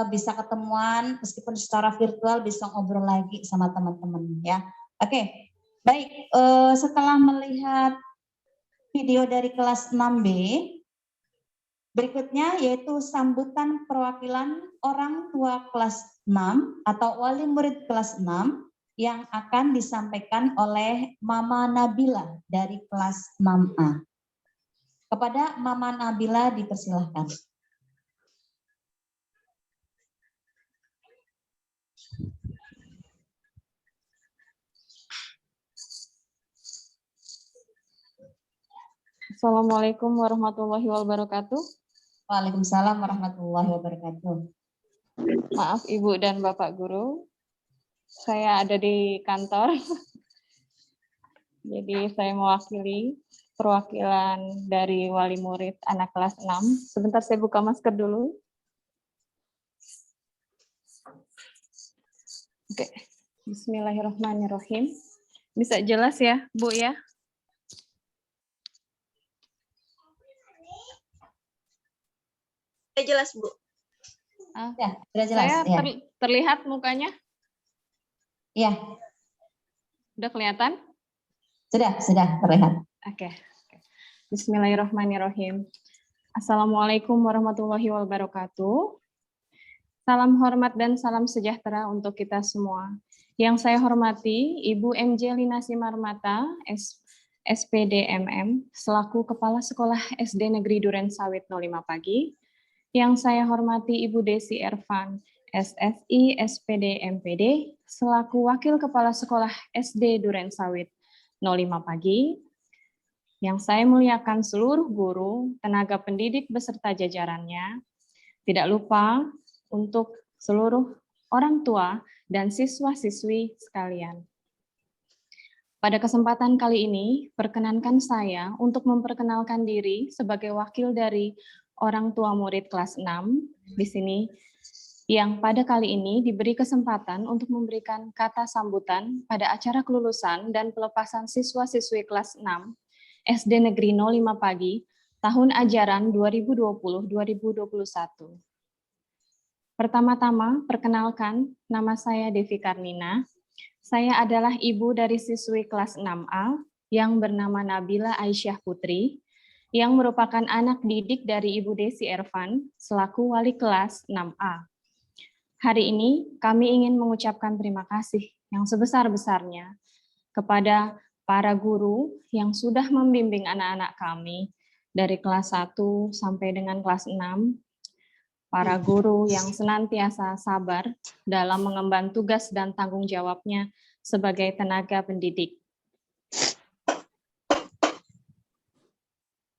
bisa ketemuan, meskipun secara virtual bisa ngobrol lagi sama teman-teman ya. Oke, baik. Setelah melihat video dari kelas 6B, berikutnya yaitu sambutan perwakilan orang tua kelas 6 atau wali murid kelas 6 yang akan disampaikan oleh Mama Nabila dari kelas 6A. Kepada Mama Nabila dipersilahkan. Assalamualaikum warahmatullahi wabarakatuh. Waalaikumsalam warahmatullahi wabarakatuh. Maaf Ibu dan Bapak Guru, saya ada di kantor. Jadi saya mewakili perwakilan dari wali murid anak kelas 6. Sebentar saya buka masker dulu. Oke, bismillahirrahmanirrahim. Bisa jelas ya, Bu ya? Jelas, Bu. Ya, sudah jelas. Saya Ya. Terlihat mukanya? Iya. Udah kelihatan? Sudah terlihat. Oke. Bismillahirrahmanirrahim. Assalamualaikum warahmatullahi wabarakatuh. Salam hormat dan salam sejahtera untuk kita semua. Yang saya hormati Ibu MJ Linasi Marmata, SPD MM, selaku Kepala Sekolah SD Negeri Duren Sawit 05 Pagi. Yang saya hormati Ibu Desi Ervan, SSI SPD MPD, selaku Wakil Kepala Sekolah SD Duren Sawit 05 Pagi. Yang saya muliakan seluruh guru, tenaga pendidik beserta jajarannya. Tidak lupa untuk seluruh orang tua dan siswa-siswi sekalian. Pada kesempatan kali ini, perkenankan saya untuk memperkenalkan diri sebagai wakil dari orang tua murid kelas 6 di sini yang pada kali ini diberi kesempatan untuk memberikan kata sambutan pada acara kelulusan dan pelepasan siswa-siswi kelas 6 SD Negeri 05 Pagi tahun ajaran 2020-2021. Pertama-tama, perkenalkan, nama saya Devi Karnina. Saya adalah ibu dari siswi kelas 6A yang bernama Nabila Aisyah Putri, yang merupakan anak didik dari Ibu Desi Ervan selaku wali kelas 6A. Hari ini kami ingin mengucapkan terima kasih yang sebesar-besarnya kepada para guru yang sudah membimbing anak-anak kami dari kelas 1 sampai dengan kelas 6, para guru yang senantiasa sabar dalam mengemban tugas dan tanggung jawabnya sebagai tenaga pendidik.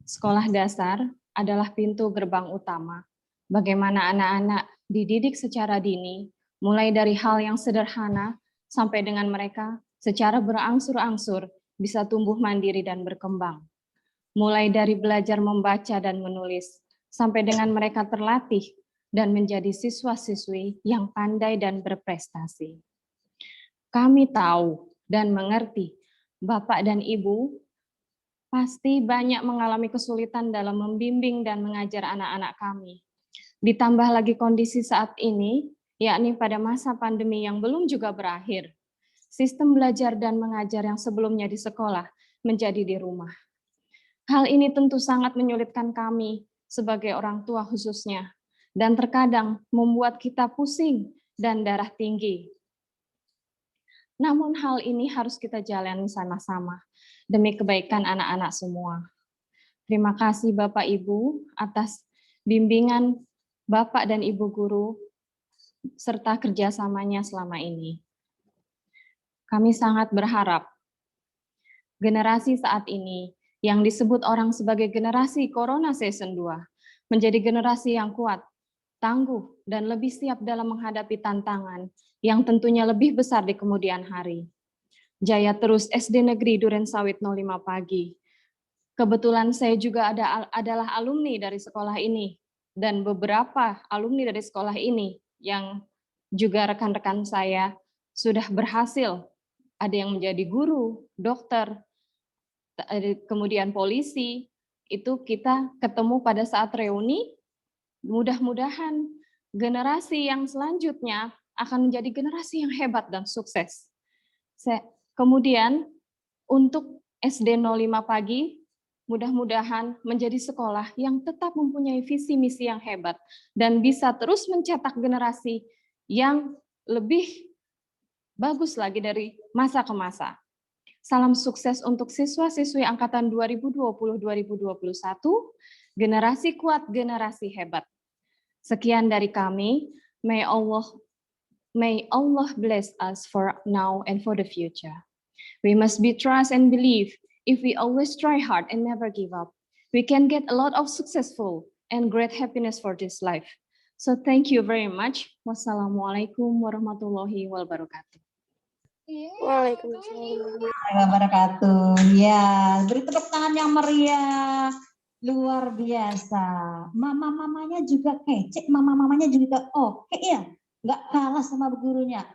Sekolah dasar adalah pintu gerbang utama. Bagaimana anak-anak dididik secara dini, mulai dari hal yang sederhana sampai dengan mereka secara berangsur-angsur bisa tumbuh mandiri dan berkembang. Mulai dari belajar membaca dan menulis, sampai dengan mereka terlatih dan menjadi siswa-siswi yang pandai dan berprestasi. Kami tahu dan mengerti Bapak dan Ibu pasti banyak mengalami kesulitan dalam membimbing dan mengajar anak-anak kami. Ditambah lagi kondisi saat ini, yakni pada masa pandemi yang belum juga berakhir. Sistem belajar dan mengajar yang sebelumnya di sekolah menjadi di rumah. Hal ini tentu sangat menyulitkan kami sebagai orang tua khususnya, dan terkadang membuat kita pusing dan darah tinggi. Namun hal ini harus kita jalani sama-sama demi kebaikan anak-anak semua. Terima kasih Bapak Ibu atas bimbingan Bapak dan Ibu guru serta kerjasamanya selama ini. Kami sangat berharap generasi saat ini yang disebut orang sebagai generasi Corona Season 2 menjadi generasi yang kuat, tangguh, dan lebih siap dalam menghadapi tantangan yang tentunya lebih besar di kemudian hari. Jaya terus SD Negeri Duren Sawit 05 Pagi. Kebetulan saya juga adalah alumni dari sekolah ini, dan beberapa alumni dari sekolah ini yang juga rekan-rekan saya sudah berhasil. Ada yang menjadi guru, dokter, kemudian polisi. Itu kita ketemu pada saat reuni. Mudah-mudahan generasi yang selanjutnya akan menjadi generasi yang hebat dan sukses. Kemudian untuk SD 05 Pagi, mudah-mudahan menjadi sekolah yang tetap mempunyai visi misi yang hebat dan bisa terus mencetak generasi yang lebih bagus lagi dari masa ke masa. Salam sukses untuk siswa-siswi angkatan 2020-2021, generasi kuat, generasi hebat. Sekian dari kami, may Allah bless us for now and for the future. We must be trust and believe. If we always try hard and never give up, we can get a lot of successful and great happiness for this life. So thank you very much. Wassalamualaikum warahmatullahi wabarakatuh. Waalaikumsalam wabarakatuh. Ya, beri tepuk tangan yang meriah. Luar biasa. Mama-mamanya juga kece, mama-mamanya juga oke ya. Nggak kalah sama gurunya.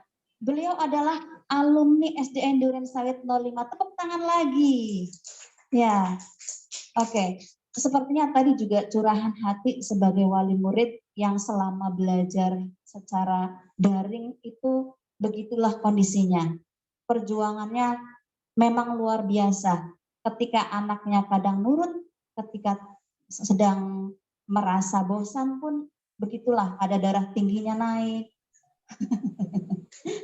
Beliau adalah alumni SDN Duren Sawit 05. Tepuk tangan lagi. Ya, oke. Sepertinya tadi juga curahan hati sebagai wali murid yang selama belajar secara daring itu begitulah kondisinya. Perjuangannya memang luar biasa. Ketika anaknya kadang nurut, ketika sedang merasa bosan pun begitulah, ada darah tingginya naik.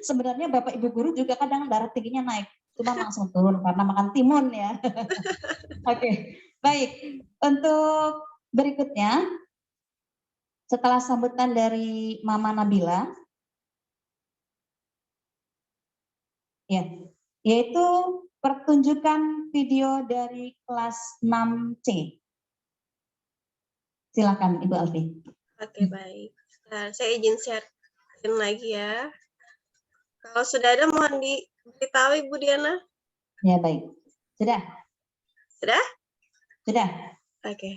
Sebenarnya Bapak Ibu guru juga kadang darah tingginya naik, cuma langsung turun karena makan timun ya. Oke, baik. Untuk berikutnya, setelah sambutan dari Mama Nabila, ya, yaitu pertunjukan video dari kelas 6C. Silakan Ibu Alfi. Oke, baik. Nah, saya izin share lagi ya. Kalau sudah ada mohon diberitahu Ibu Diana. Ya, baik. Sudah? Sudah? Sudah. Oke.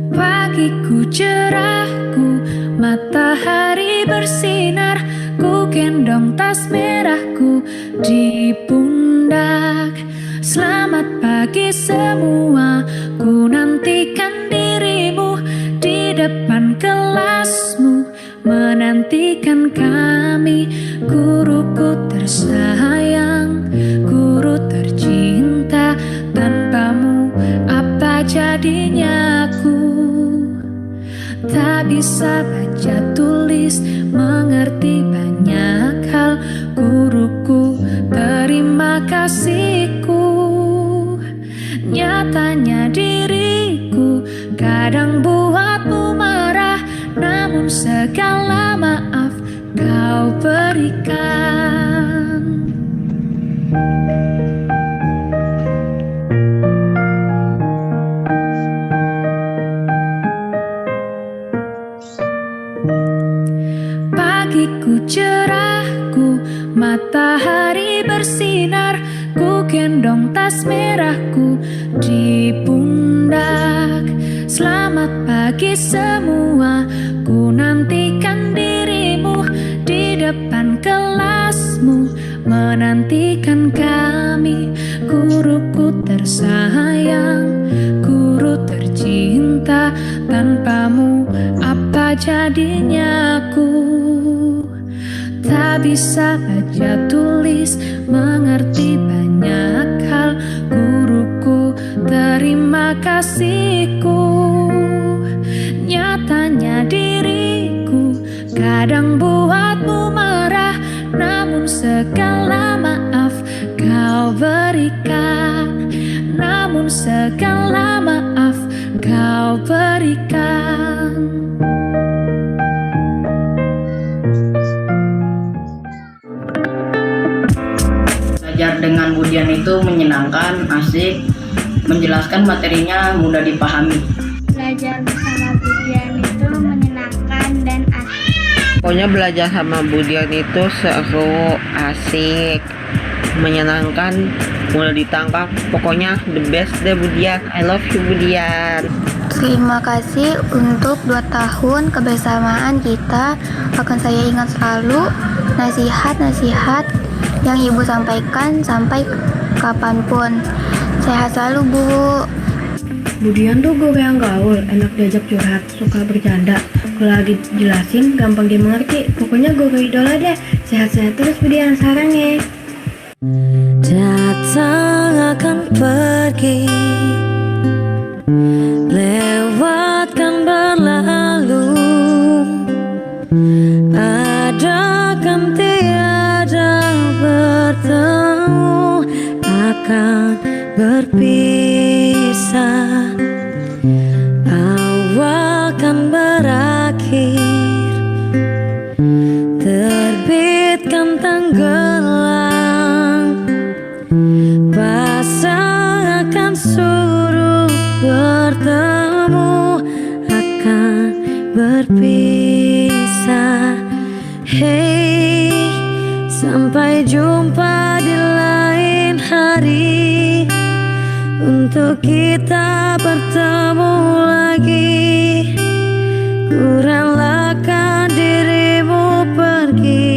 Pagiku cerahku, matahari bersinar, ku gendong tas merahku di pundak. Selamat pagi semua, ku nantikan dirimu di depan kelasmu, menantikan kami. Guruku tersayang, guru tercinta, tanpamu apa jadinya aku? Tak bisa baca tulis, mengerti banyak hal. Guruku, terima kasihku. Nyatanya diriku kadang buatmu marah, namun segala maaf kau berikan. Pagiku cerahku, matahari bersinar, ku gendong tas merahku di pundak. Selamat pagi semua, ku nantikan dirimu di depan kelasmu, menantikan kami. Guruku tersayang, guru tercinta, tanpamu apa jadinya aku? Tak bisa baca tulis, mengerti banyak hal. Guruku, terima kasihku. Nyatanya diriku kadang buatmu marah, namun segala maaf kau berikan. Namun segala maaf kau berikan. itu menyenangkan, asik, menjelaskan materinya mudah dipahami. Belajar bersama Budian itu menyenangkan dan asik. Pokoknya belajar sama Budian itu seru, asik, menyenangkan, mudah ditangkap. Pokoknya the best deh Budian. I love you Budian. Terima kasih untuk 2 tahun kebersamaan kita. Akan saya ingat selalu nasihat-nasihat yang Ibu sampaikan sampai kapanpun. Sehat selalu Bu. Budian tuh guru yang gaul, enak diajak curhat, suka bercanda. Kalau lagi jelasin gampang dia mengerti. Pokoknya guru idola deh. Sehat-sehat terus Budian, sarang ya. Datang akan pergi, lewatkan berlalu, ada kan tiada bertemu, akan berpisah, awal kan berakhir, terbitkan tenggelam, pasang akan suruh bertemu, akan berpisah. Hey, sampai jumpa di lain hari, untuk kita bertemu lagi. Ku relakan dirimu pergi.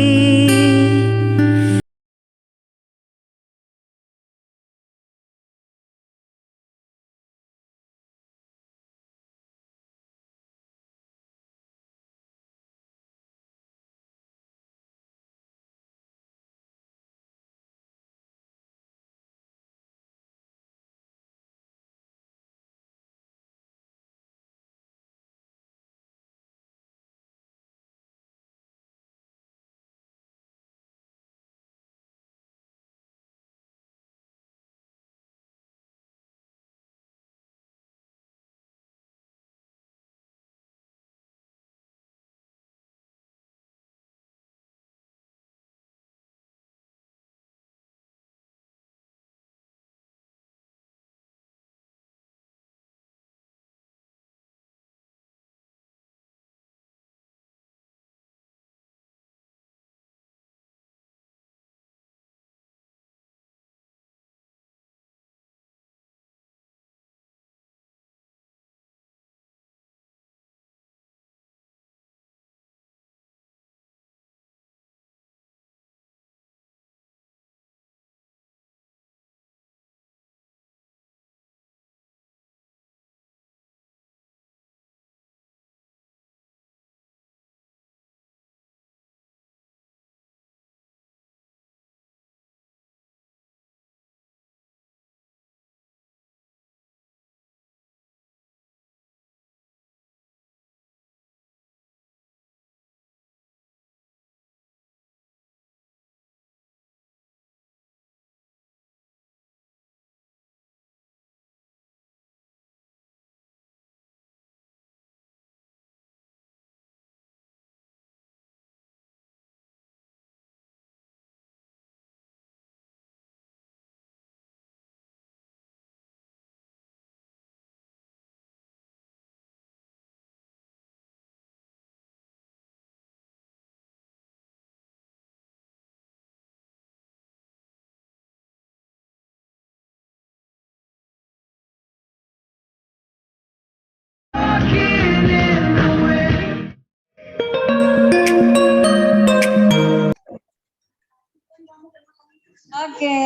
Oke,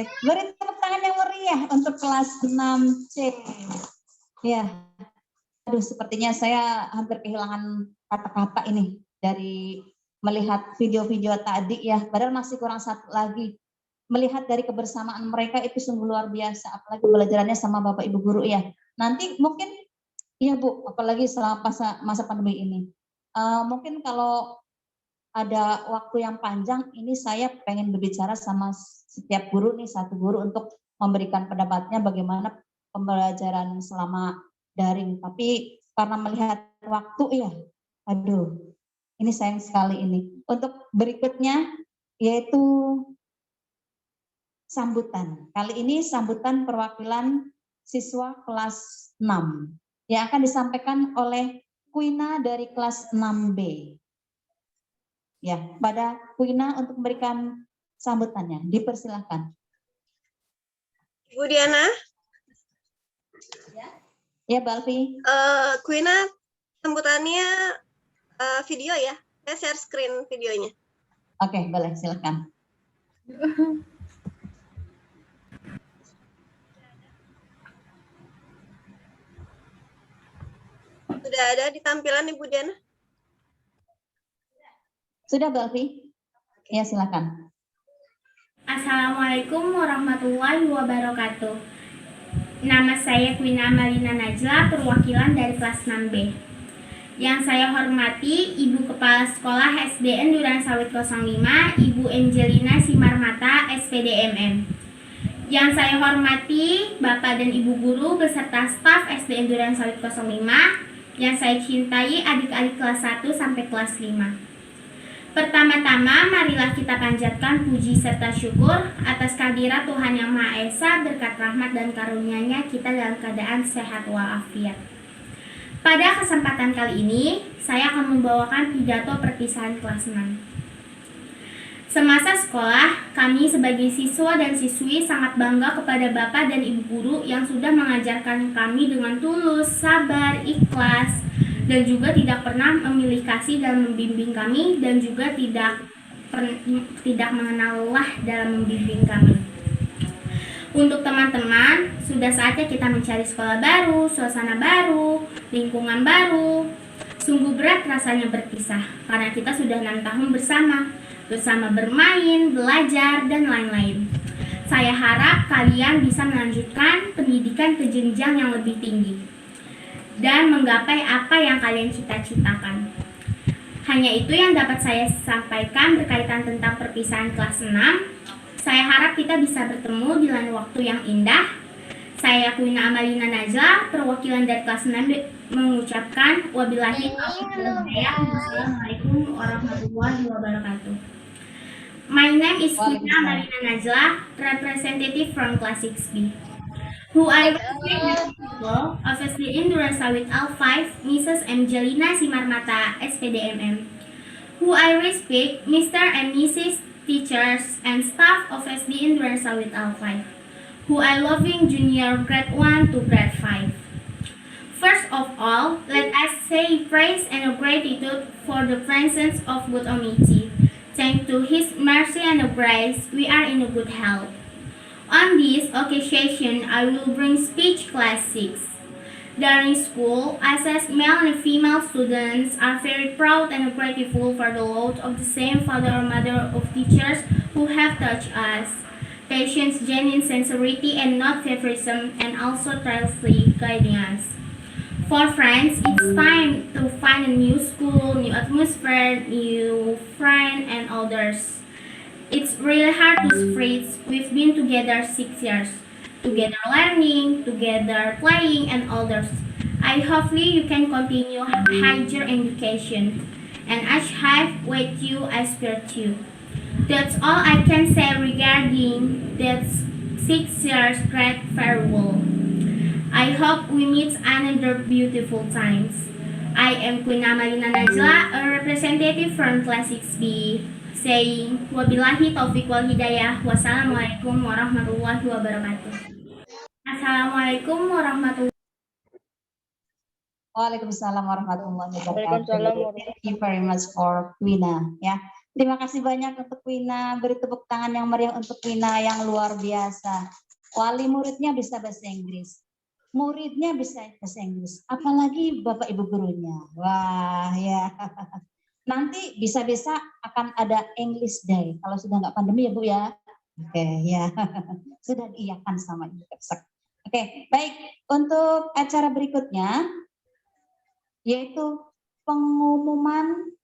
beri tepuk tangan yang meriah untuk kelas 6C. Ya, aduh sepertinya saya hampir kehilangan kata-kata ini dari melihat video-video tadi ya, padahal masih kurang satu lagi. Melihat dari kebersamaan mereka itu sungguh luar biasa, apalagi belajarannya sama Bapak Ibu guru ya. Nanti mungkin, iya Bu, apalagi selama masa pandemi ini. Mungkin kalau ada waktu yang panjang, ini saya pengen berbicara sama setiap guru nih, satu guru untuk memberikan pendapatnya bagaimana pembelajaran selama daring. Tapi karena melihat waktu ya, aduh, ini sayang sekali ini. Untuk berikutnya, yaitu sambutan. Kali ini sambutan perwakilan siswa kelas 6 yang akan disampaikan oleh Kuina dari kelas 6B. Ya, pada Kuina untuk memberikan sambutannya. Dipersilahkan. Ibu Diana. Ya, Balvi. Kuina, sambutannya video ya. Saya share screen videonya. Oke, boleh, silakan. Sudah ada di tampilan Ibu Diana? Sudah, Balvi? Ya, silakan. Assalamualaikum warahmatullahi wabarakatuh. Nama saya Kuina Amalina Najla, perwakilan dari kelas 6B. Yang saya hormati Ibu Kepala Sekolah SDN Duran Sawit 05, Ibu Angelina Simarmata, SPDMM. Yang saya hormati Bapak dan Ibu Guru beserta staf SDN Duran Sawit 05, yang saya cintai adik-adik kelas 1 sampai kelas 5. Pertama-tama, marilah kita panjatkan puji serta syukur atas kehadirat Tuhan Yang Maha Esa, berkat rahmat dan karunia-Nya kita dalam keadaan sehat walafiat. Pada kesempatan kali ini, saya akan membawakan pidato perpisahan kelas 6. Semasa sekolah, kami sebagai siswa dan siswi sangat bangga kepada Bapak dan Ibu Guru yang sudah mengajarkan kami dengan tulus, sabar, ikhlas, dan juga tidak pernah memilih kasih dalam membimbing kami, dan juga tidak mengenal lelah dalam membimbing kami. Untuk teman-teman, sudah saatnya kita mencari sekolah baru, suasana baru, lingkungan baru. Sungguh berat rasanya berpisah, karena kita sudah 6 tahun bersama bermain, belajar, dan lain-lain. Saya harap kalian bisa melanjutkan pendidikan ke jenjang yang lebih tinggi dan menggapai apa yang kalian cita-citakan. Hanya itu yang dapat saya sampaikan berkaitan tentang perpisahan kelas 6. Saya harap kita bisa bertemu di lain waktu yang indah. Saya Kuina Amalina Najla, perwakilan dari kelas 6 mengucapkan wabillahi taufiq wal hidayah. Wassalamualaikum warahmatullahi wabarakatuh. My name is Kuina Amalina Najla, representative from class 6B. Who I respect the principal of SDN Duran Sawit L5, Mrs. Angelina Simarmata, SPDMM. Who I respect Mr. and Mrs. teachers and staff of SDN Duran Sawit L5. Who I loving junior grade 1 to grade 5. First of all, let us say praise and gratitude for the presence of God Almighty. Thanks to His mercy and grace, we are in a good health. On this occasion, I will bring speech class 6. During school, us as male and female students are very proud and grateful for the load of the same father or mother of teachers who have touched us. Patience, genuine sincerity, and not favorism, and also tirelessly guiding us. For friends, it's time to find a new school, new atmosphere, new friend, and others. It's really hard to spread. We've been together 6 years. Together learning, together playing, and others. I hopefully you can continue higher education. And as have with you, I aspire to. That's all I can say regarding that 6 years great farewell. I hope we meet another beautiful times. I am Kuina Amalina Najla, a representative from class 6B, saying wabillahi taufiq wal hidayah. Wassalamualaikum warahmatullahi wabarakatuh. Assalamualaikum warahmatullahi wabarakatuh. Waalaikumsalam warahmatullahi wabarakatuh. Thank you very much for Kuina. Ya, terima kasih banyak untuk Kuina. Beri tepuk tangan yang meriah untuk Kuina yang luar biasa. Wali muridnya bisa bahasa Inggris. Muridnya bisa bahasa Inggris, apalagi Bapak Ibu gurunya. Wah, ya. Nanti bisa-bisa akan ada English Day kalau sudah nggak pandemi ya Bu ya. Oke, ya. Sudah diiyakan sama Ibu Kepsek. Oke, baik. Untuk acara berikutnya yaitu pengumuman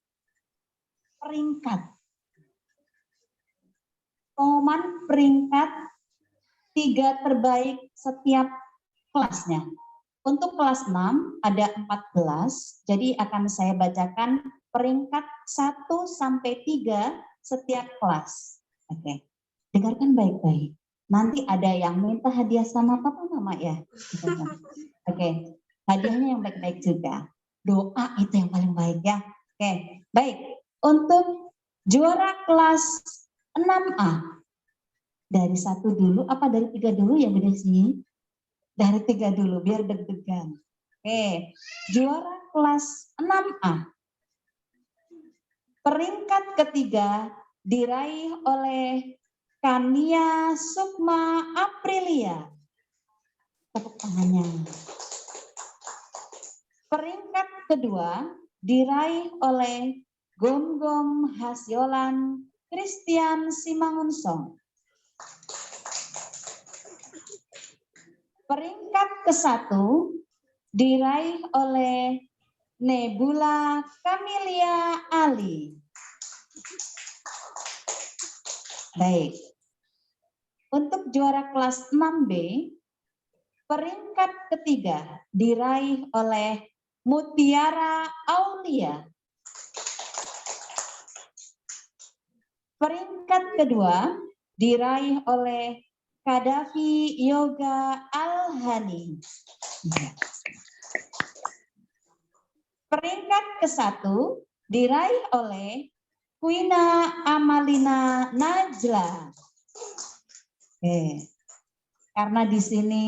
peringkat. Pengumuman peringkat 3 terbaik setiap kelasnya. Untuk kelas 6 ada 14, jadi akan saya bacakan peringkat 1 sampai 3 setiap kelas. Oke. Dengarkan baik-baik. Nanti ada yang minta hadiah sama papa mama ya. Oke, hadiahnya yang baik-baik juga. Doa itu yang paling baik ya. Oke, baik. Untuk juara kelas 6A. Dari 1 dulu, apa dari 3 dulu ya Bunda sih? Dari 3 dulu, biar deg-degan. Oke, juara kelas 6A. Peringkat ketiga diraih oleh Kania Sukma Aprilia. Tepuk tangannya. Peringkat kedua diraih oleh Gom-Gom Hasyolan Christian Simangunsong. Peringkat ke-1 diraih oleh Nebula Camelia Ali. Baik. Untuk juara kelas 6B, peringkat ketiga diraih oleh Mutiara Aulia. Peringkat kedua diraih oleh Kadafi Yoga Alhani. Peringkat ke-1 diraih oleh Quina Amalina Najla. Oke. Karena di sini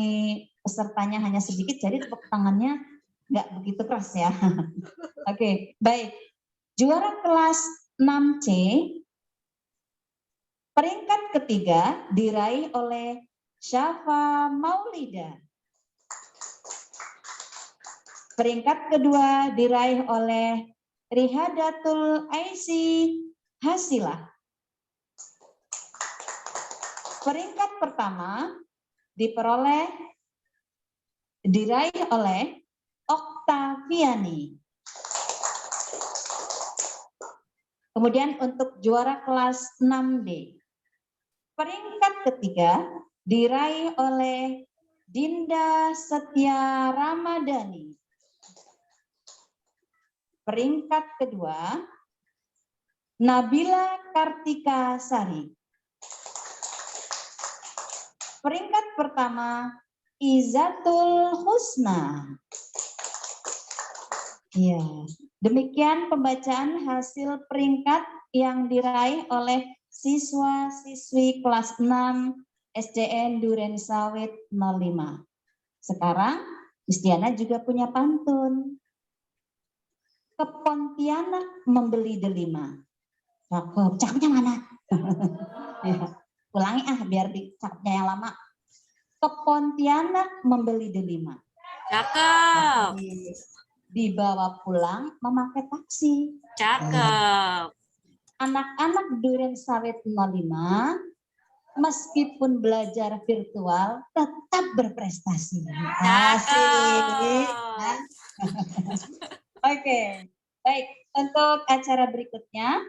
pesertanya hanya sedikit, jadi tepuk tangannya nggak begitu keras ya. Oke, baik. Juara kelas 6C, peringkat ketiga diraih oleh Syafa Maulida. Peringkat kedua diraih oleh Rihadatul Aisy Hasilah. Peringkat pertama diraih oleh Oktaviani. Kemudian untuk juara kelas 6D, peringkat ketiga diraih oleh Dinda Setia Ramadhani. Peringkat kedua, Nabila Kartika Sari. Peringkat pertama, Izatul Husna. Ya, demikian pembacaan hasil peringkat yang diraih oleh siswa-siswi kelas 6 SDN Duren Sawit 05. Sekarang, Istiana juga punya pantun. Ke Pontianak membeli delima. Cakep, cakepnya mana? Ya, ulangi biar cakepnya yang lama. Ke Pontianak membeli delima. Cakep. Dibawa pulang memakai taksi. Cakep. Anak-anak Duren Sawit 05 meskipun belajar virtual tetap berprestasi. Asik. Oke, baik. Untuk acara berikutnya,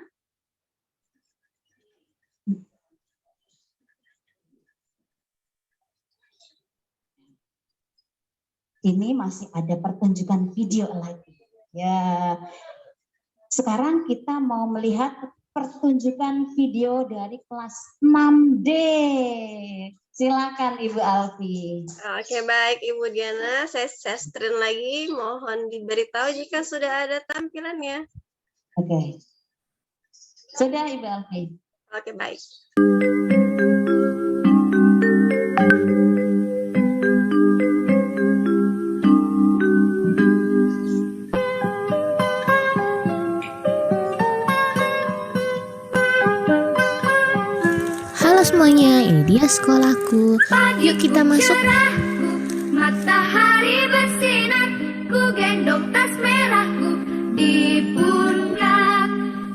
ini masih ada pertunjukan video live. Ya, sekarang kita mau melihat pertunjukan video dari kelas 6D. Silakan Ibu Alfi. Oke, baik Ibu Diana, saya screen lagi. Mohon diberitahu jika sudah ada tampilannya. Oke. Sudah Ibu Alfi. Oke, baik. Semuanya, ini dia sekolahku. Yuk kita masuk. Matahari bersinar, ku gendong tas merahku di pundak.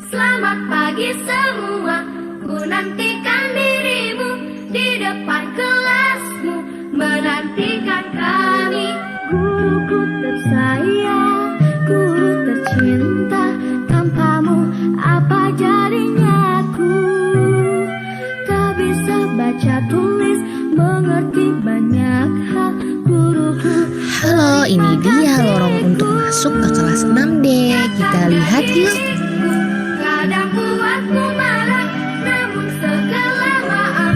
Selamat pagi semua, ku nantikan dirimu di depan kelasmu, menantikan kami. Guruku tersayang, guru tercinta, tanpamu apa jadinya aku? Baca tulis mengerti banyak hal guruku. Halo, ini dia lorong untuk masuk ke kelas 6D. Kita lihat yuk. Kadang buatku marah, namun segala maaf.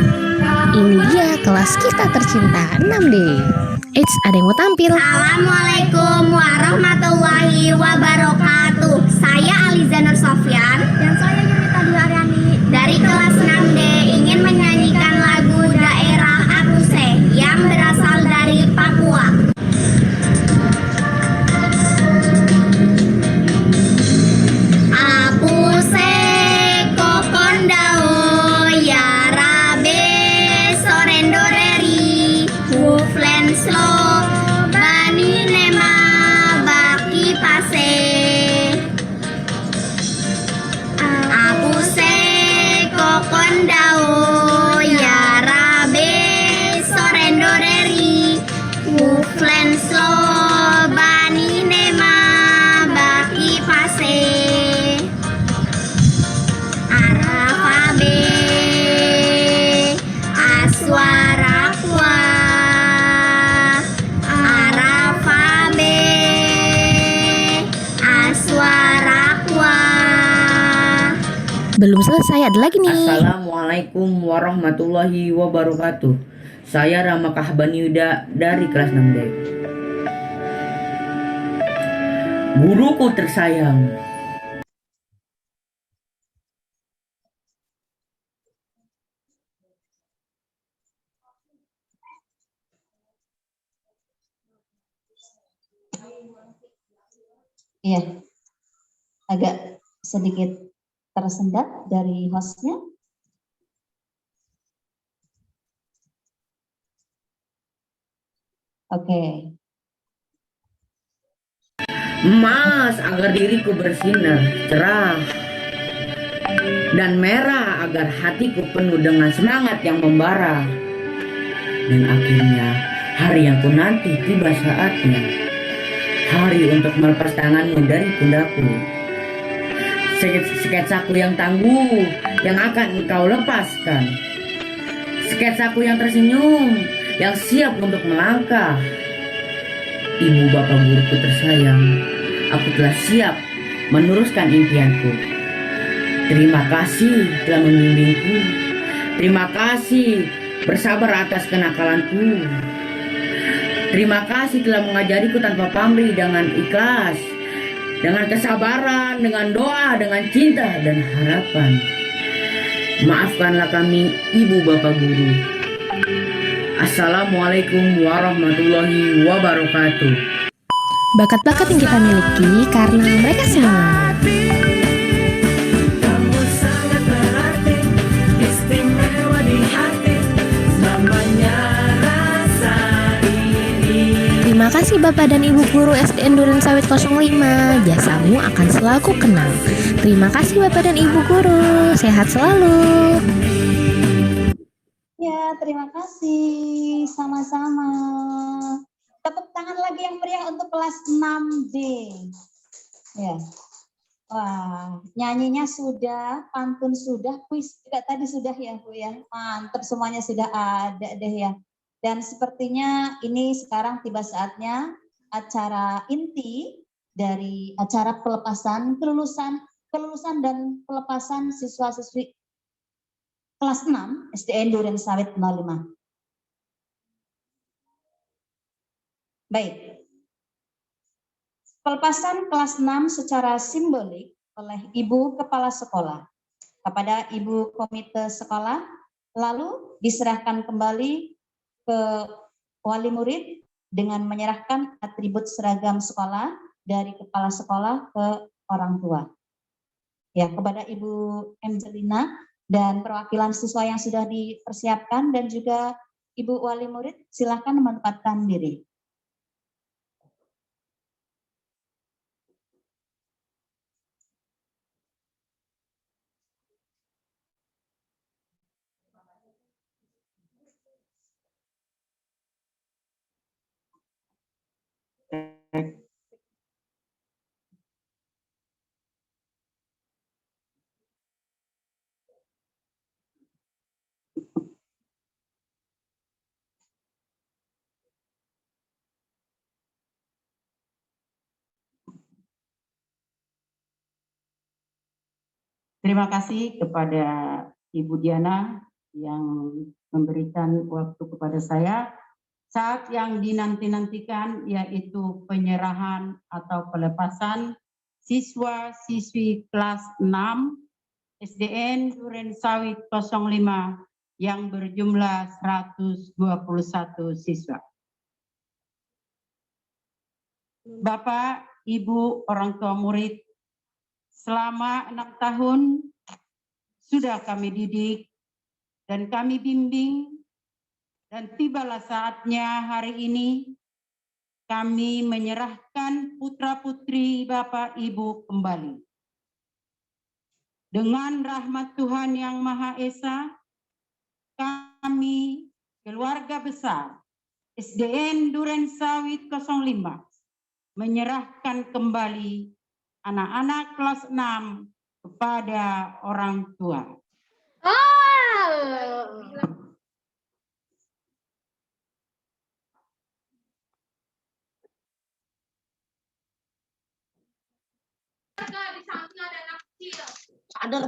Ini dia kelas kita tercinta 6D. Eits, ada yang mau tampil. Assalamualaikum warahmatullahi wabarakatuh. Saya Aliza Nur Sofyan. Dan saya Yunita Duaryani. Dari kelas 6D ingin menyanyikan lagu daerah Akuse yang berasal dari Papua. Apuse kokondao ya rabe sorendoreri wuflenslo bani nema baki pase apuse kokondao ya rabe sorendoreri wuflenslo bani nema baki pase Arafabe aswarakwa Arafabe aswarakwa. Belum selesai, ada lagi nih. Assalamualaikum warahmatullahi wabarakatuh. Saya Rama Kahbani Yuda dari kelas 6D. Guruku tersayang, Iya, agak sedikit tersendat dari hostnya. Oke. emas agar diriku bersinar cerah, dan merah agar hatiku penuh dengan semangat yang membara. Dan akhirnya hari yang ku nanti tiba saatnya, hari untuk melepas tanganmu dari pundakku. Sketsaku yang tangguh yang akan engkau lepaskan, sketsaku yang tersenyum yang siap untuk melangkah. Ibu bapak guruku tersayang, aku telah siap meneruskan impianku. Terima kasih telah membimbingku. Terima kasih bersabar atas kenakalanku. Terima kasih telah mengajariku tanpa pamrih, dengan ikhlas, dengan kesabaran, dengan doa, dengan cinta dan harapan. Maafkanlah kami, ibu bapak guru. Assalamualaikum warahmatullahi wabarakatuh. Bakat-bakat yang kita miliki karena mereka semangat. Kamu sangat berarti, istimewa di hati, namanya rasa ini. Terima kasih Bapak dan Ibu Guru SDN Duren Sawit 05. Jasamu akan selalu ku kenang. Terima kasih Bapak dan Ibu Guru. Sehat selalu. Ya, terima kasih. Sama-sama. Tepuk tangan lagi yang meriah untuk kelas 6D. Ya. Wah, nyanyinya sudah, pantun sudah, kuis juga tadi sudah ya, Bu ya. Mantap, semuanya sudah ada deh ya. Dan sepertinya ini sekarang tiba saatnya acara inti dari acara pelepasan, kelulusan dan pelepasan siswa-siswi kelas 6 SDN Duren Sawit 05. Baik. Pelepasan kelas 6 secara simbolik oleh Ibu Kepala Sekolah kepada Ibu Komite Sekolah, lalu diserahkan kembali ke wali murid dengan menyerahkan atribut seragam sekolah dari kepala sekolah ke orang tua. Ya, kepada Ibu Angelina dan perwakilan siswa yang sudah dipersiapkan dan juga Ibu wali murid, silakan menempatkan diri. Terima kasih kepada Ibu Diana yang memberikan waktu kepada saya. Saat yang dinanti-nantikan yaitu penyerahan atau pelepasan siswa-siswi kelas 6 SDN Durensawit 05 yang berjumlah 121 siswa. Bapak, Ibu, orang tua murid, selama 6 tahun sudah kami didik dan kami bimbing, dan tibalah saatnya hari ini kami menyerahkan putra-putri Bapak Ibu kembali. Dengan rahmat Tuhan Yang Maha Esa, kami keluarga besar SDN Durensawit 05 menyerahkan kembali anak-anak kelas 6 kepada orang tua. Sadar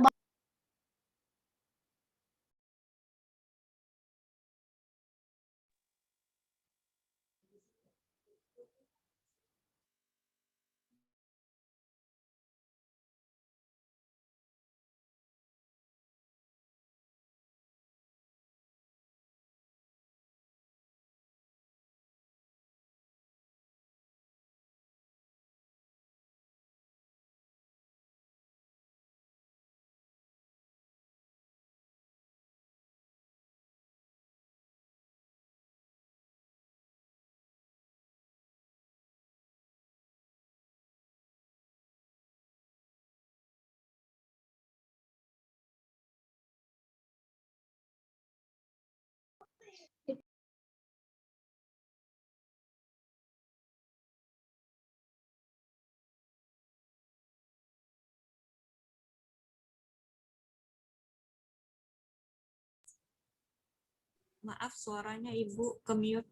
Maaf, suaranya Ibu ke-mute.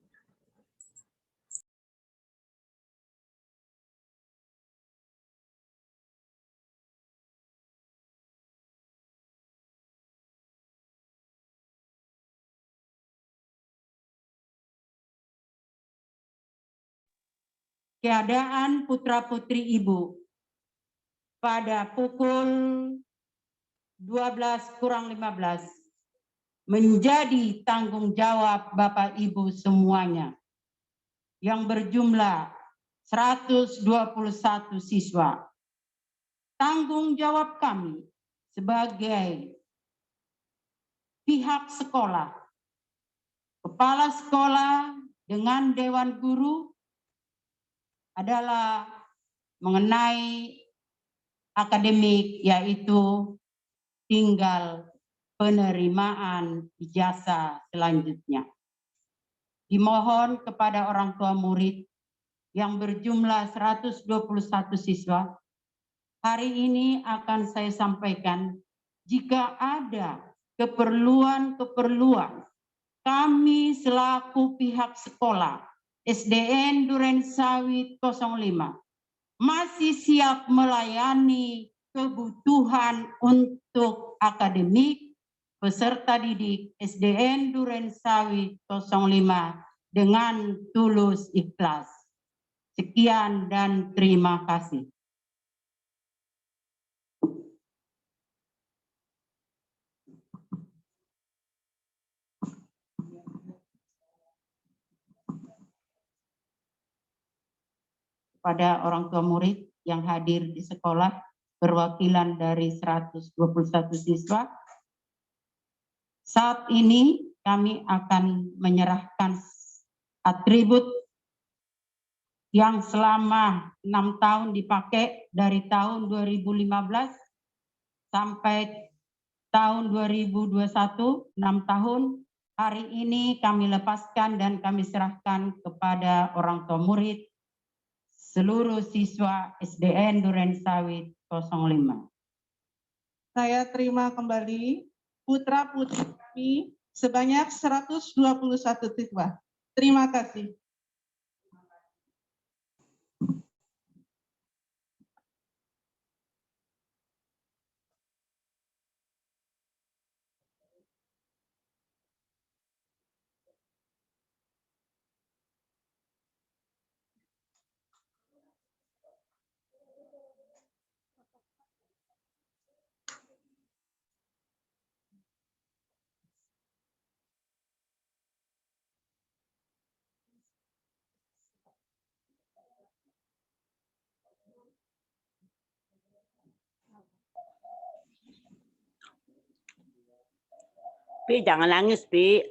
Keadaan putra-putri Ibu pada pukul 12:15 menjadi tanggung jawab Bapak Ibu semuanya yang berjumlah 121 siswa. Tanggung jawab kami sebagai pihak sekolah, kepala sekolah dengan Dewan Guru adalah mengenai akademik, yaitu tinggal penerimaan ijazah selanjutnya. Dimohon kepada orang tua murid yang berjumlah 121 siswa, hari ini akan saya sampaikan jika ada keperluan-keperluan kami selaku pihak sekolah SDN Durensawit 05 masih siap melayani kebutuhan untuk akademik peserta didik SDN Durensawit 05 dengan tulus ikhlas. Sekian dan terima kasih. Pada orang tua murid yang hadir di sekolah, perwakilan dari 121 siswa. Saat ini kami akan menyerahkan atribut yang selama 6 tahun dipakai dari tahun 2015 sampai tahun 2021, 6 tahun. Hari ini kami lepaskan dan kami serahkan kepada orang tua murid seluruh siswa SDN Durensawit 05. Saya terima kembali putra-putri kami sebanyak 121 siswa. Terima kasih. Pi, jangan nangis, Pi.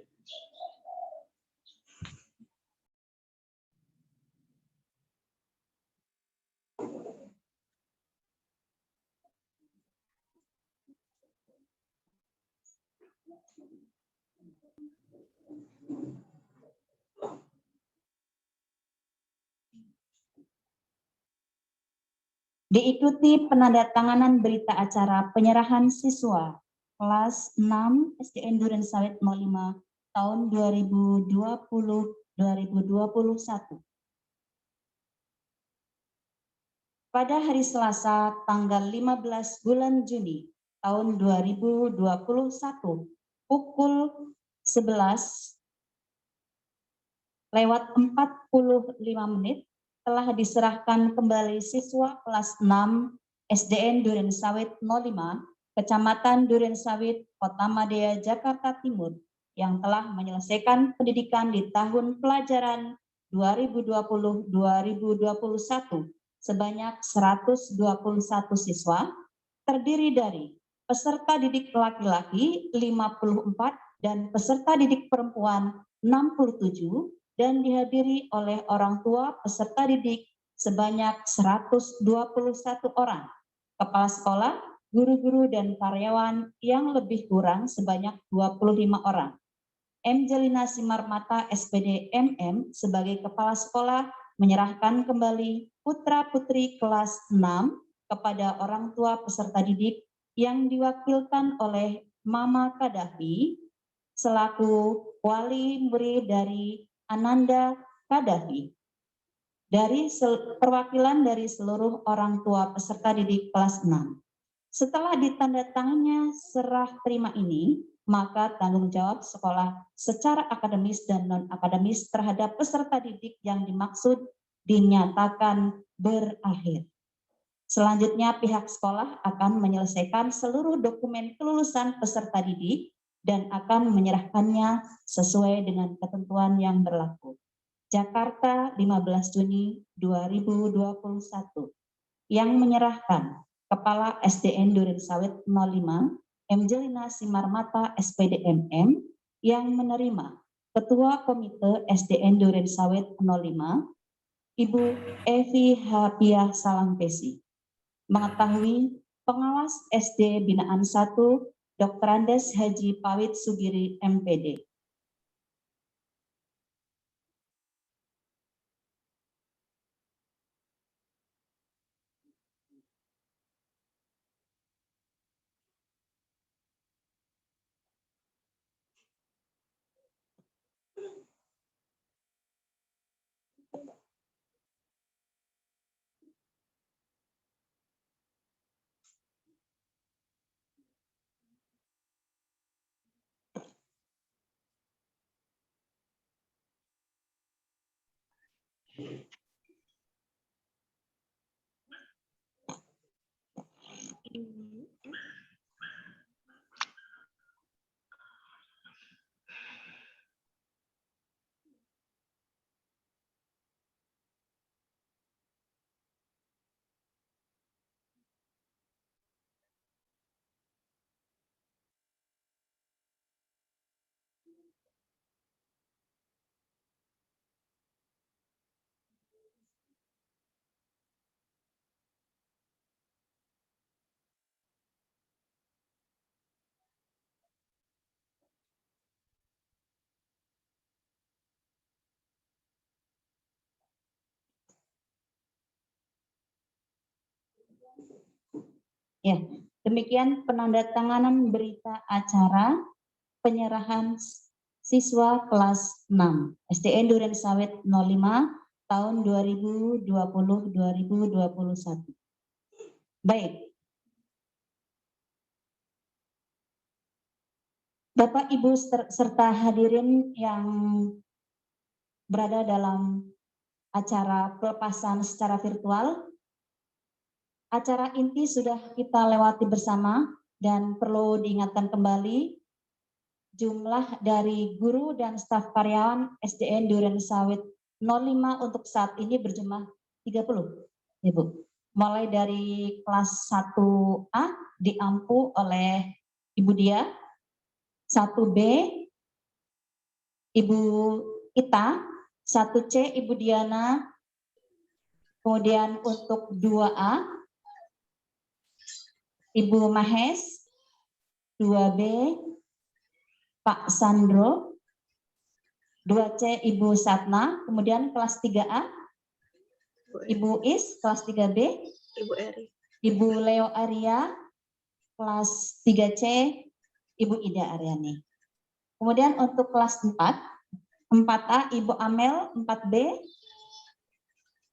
Diikuti penandatanganan berita acara penyerahan siswa kelas 6 SDN Durensawit 05 tahun 2020-2021. Pada hari Selasa tanggal 15 bulan Juni tahun 2021 pukul 11:45 telah diserahkan kembali siswa kelas 6 SDN Durensawit 05, Kecamatan Durensawit, Kota Madya, Jakarta Timur yang telah menyelesaikan pendidikan di tahun pelajaran 2020-2021 sebanyak 121 siswa, terdiri dari peserta didik laki-laki 54 dan peserta didik perempuan 67, dan dihadiri oleh orang tua peserta didik sebanyak 121 orang, kepala sekolah, guru-guru dan karyawan yang lebih kurang sebanyak 25 orang. M. Jelina Simarmata SPD MM sebagai kepala sekolah menyerahkan kembali putra-putri kelas 6 kepada orang tua peserta didik yang diwakilkan oleh Mama Kadafi selaku wali murid dari Ananda Kadafi. Dari perwakilan dari seluruh orang tua peserta didik kelas 6. Setelah ditandatangannya serah terima ini, maka tanggung jawab sekolah secara akademis dan non-akademis terhadap peserta didik yang dimaksud dinyatakan berakhir. Selanjutnya pihak sekolah akan menyelesaikan seluruh dokumen kelulusan peserta didik dan akan menyerahkannya sesuai dengan ketentuan yang berlaku. Jakarta 15 Juni 2021. Yang menyerahkan Kepala SDN Durensawit 05 M. Jelina Simarmata SPD MM, yang menerima Ketua Komite SDN Durensawit 05 Ibu Evi Hapiah Salampesi. Mengetahui pengawas SD Binaan 1 Dr. Andes Haji Pawit Sugiri MPD. Ya, demikian penandatanganan berita acara penyerahan siswa kelas 6 SDN Durensawit 05 tahun 2020-2021. Baik. Bapak, Ibu, serta hadirin yang berada dalam acara pelepasan secara virtual, acara inti sudah kita lewati bersama dan perlu diingatkan kembali jumlah dari guru dan staf karyawan SDN Durensawit 05 untuk saat ini berjumlah 30, Ibu. Mulai dari kelas 1A diampu oleh Ibu Dia 1B Ibu Ita, 1C Ibu Diana, kemudian untuk 2A Ibu Mahes, 2B Pak Sandro, 2C Ibu Satna, kemudian kelas 3A Ibu Is, kelas 3B Ibu Eri. Ibu Leo Arya, kelas 3C Ibu Ida Aryani. Kemudian untuk kelas 4, 4A Ibu Amel, 4B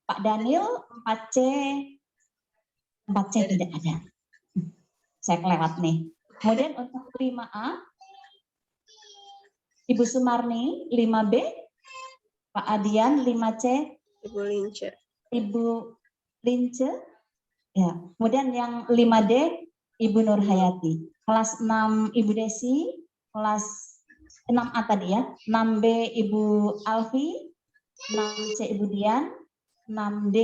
Pak Daniel, 4C tidak ada. Saya kelewat nih. Kemudian untuk 5A Ibu Sumarni, 5B Pak Adian, 5C Ibu Lince. Ibu Lince. Ya. Kemudian yang 5D Ibu Nur Hayati. Kelas 6 Ibu Desi, kelas 6A tadi ya. 6B Ibu Alfi, 6C Ibu Dian, 6D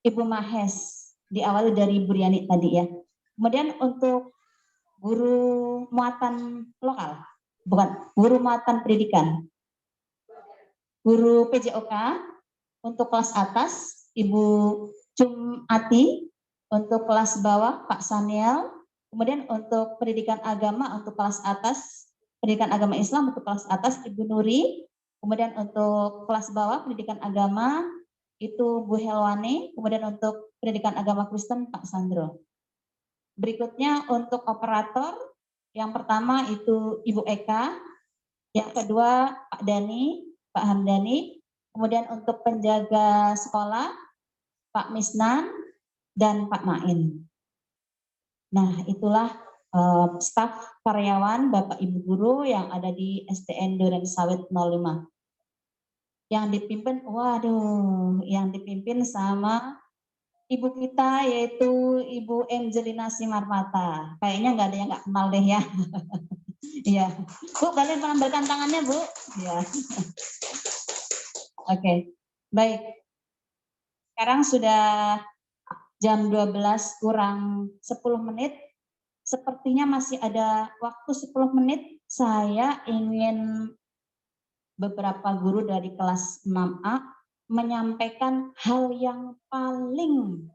Ibu Mahes. Diawali dari Ibu Riani tadi ya. Kemudian untuk guru muatan lokal, bukan, guru muatan pendidikan. Guru PJOK untuk kelas atas Ibu Cumati, untuk kelas bawah Pak Saniel, kemudian untuk pendidikan agama untuk kelas atas, pendidikan agama Islam untuk kelas atas Ibu Nuri, kemudian untuk kelas bawah pendidikan agama itu Bu Helwani, kemudian untuk pendidikan agama Kristen Pak Sandro. Berikutnya untuk operator, yang pertama itu Ibu Eka, yang kedua Pak Dani, Pak Hamdani, kemudian untuk penjaga sekolah Pak Misnan dan Pak Main. Nah, itulah staf karyawan Bapak Ibu guru yang ada di SDN Duren Sawit 05. Yang dipimpin, yang dipimpin sama ibu kita yaitu Ibu Angelina Simarmata. Kayaknya nggak ada yang nggak kenal deh ya. Iya, Bu, boleh mengambilkan tangannya, Bu? Ya. Oke, baik. Sekarang sudah jam 12 kurang 10 menit. Sepertinya masih ada waktu 10 menit. Saya ingin beberapa guru dari kelas 6A menyampaikan hal yang paling,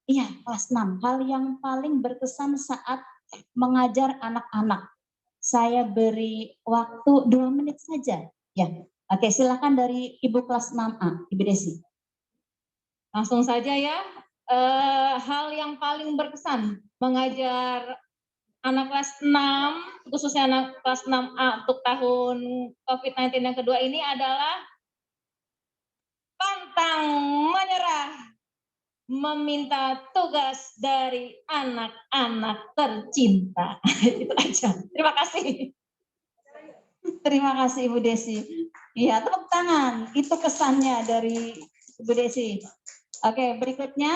kelas 6, hal yang paling berkesan saat mengajar anak-anak. Saya beri waktu 2 menit saja. Ya, oke, silakan dari Ibu kelas 6A, Ibu Desi. Langsung saja ya. Hal yang paling berkesan mengajar anak kelas 6, khususnya anak kelas 6A untuk tahun COVID-19 yang kedua ini adalah pantang menyerah, meminta tugas dari anak-anak tercinta. Itu aja. Terima kasih. Terima kasih Ibu Desi. Iya, tepuk tangan. Itu kesannya dari Ibu Desi. Oke, berikutnya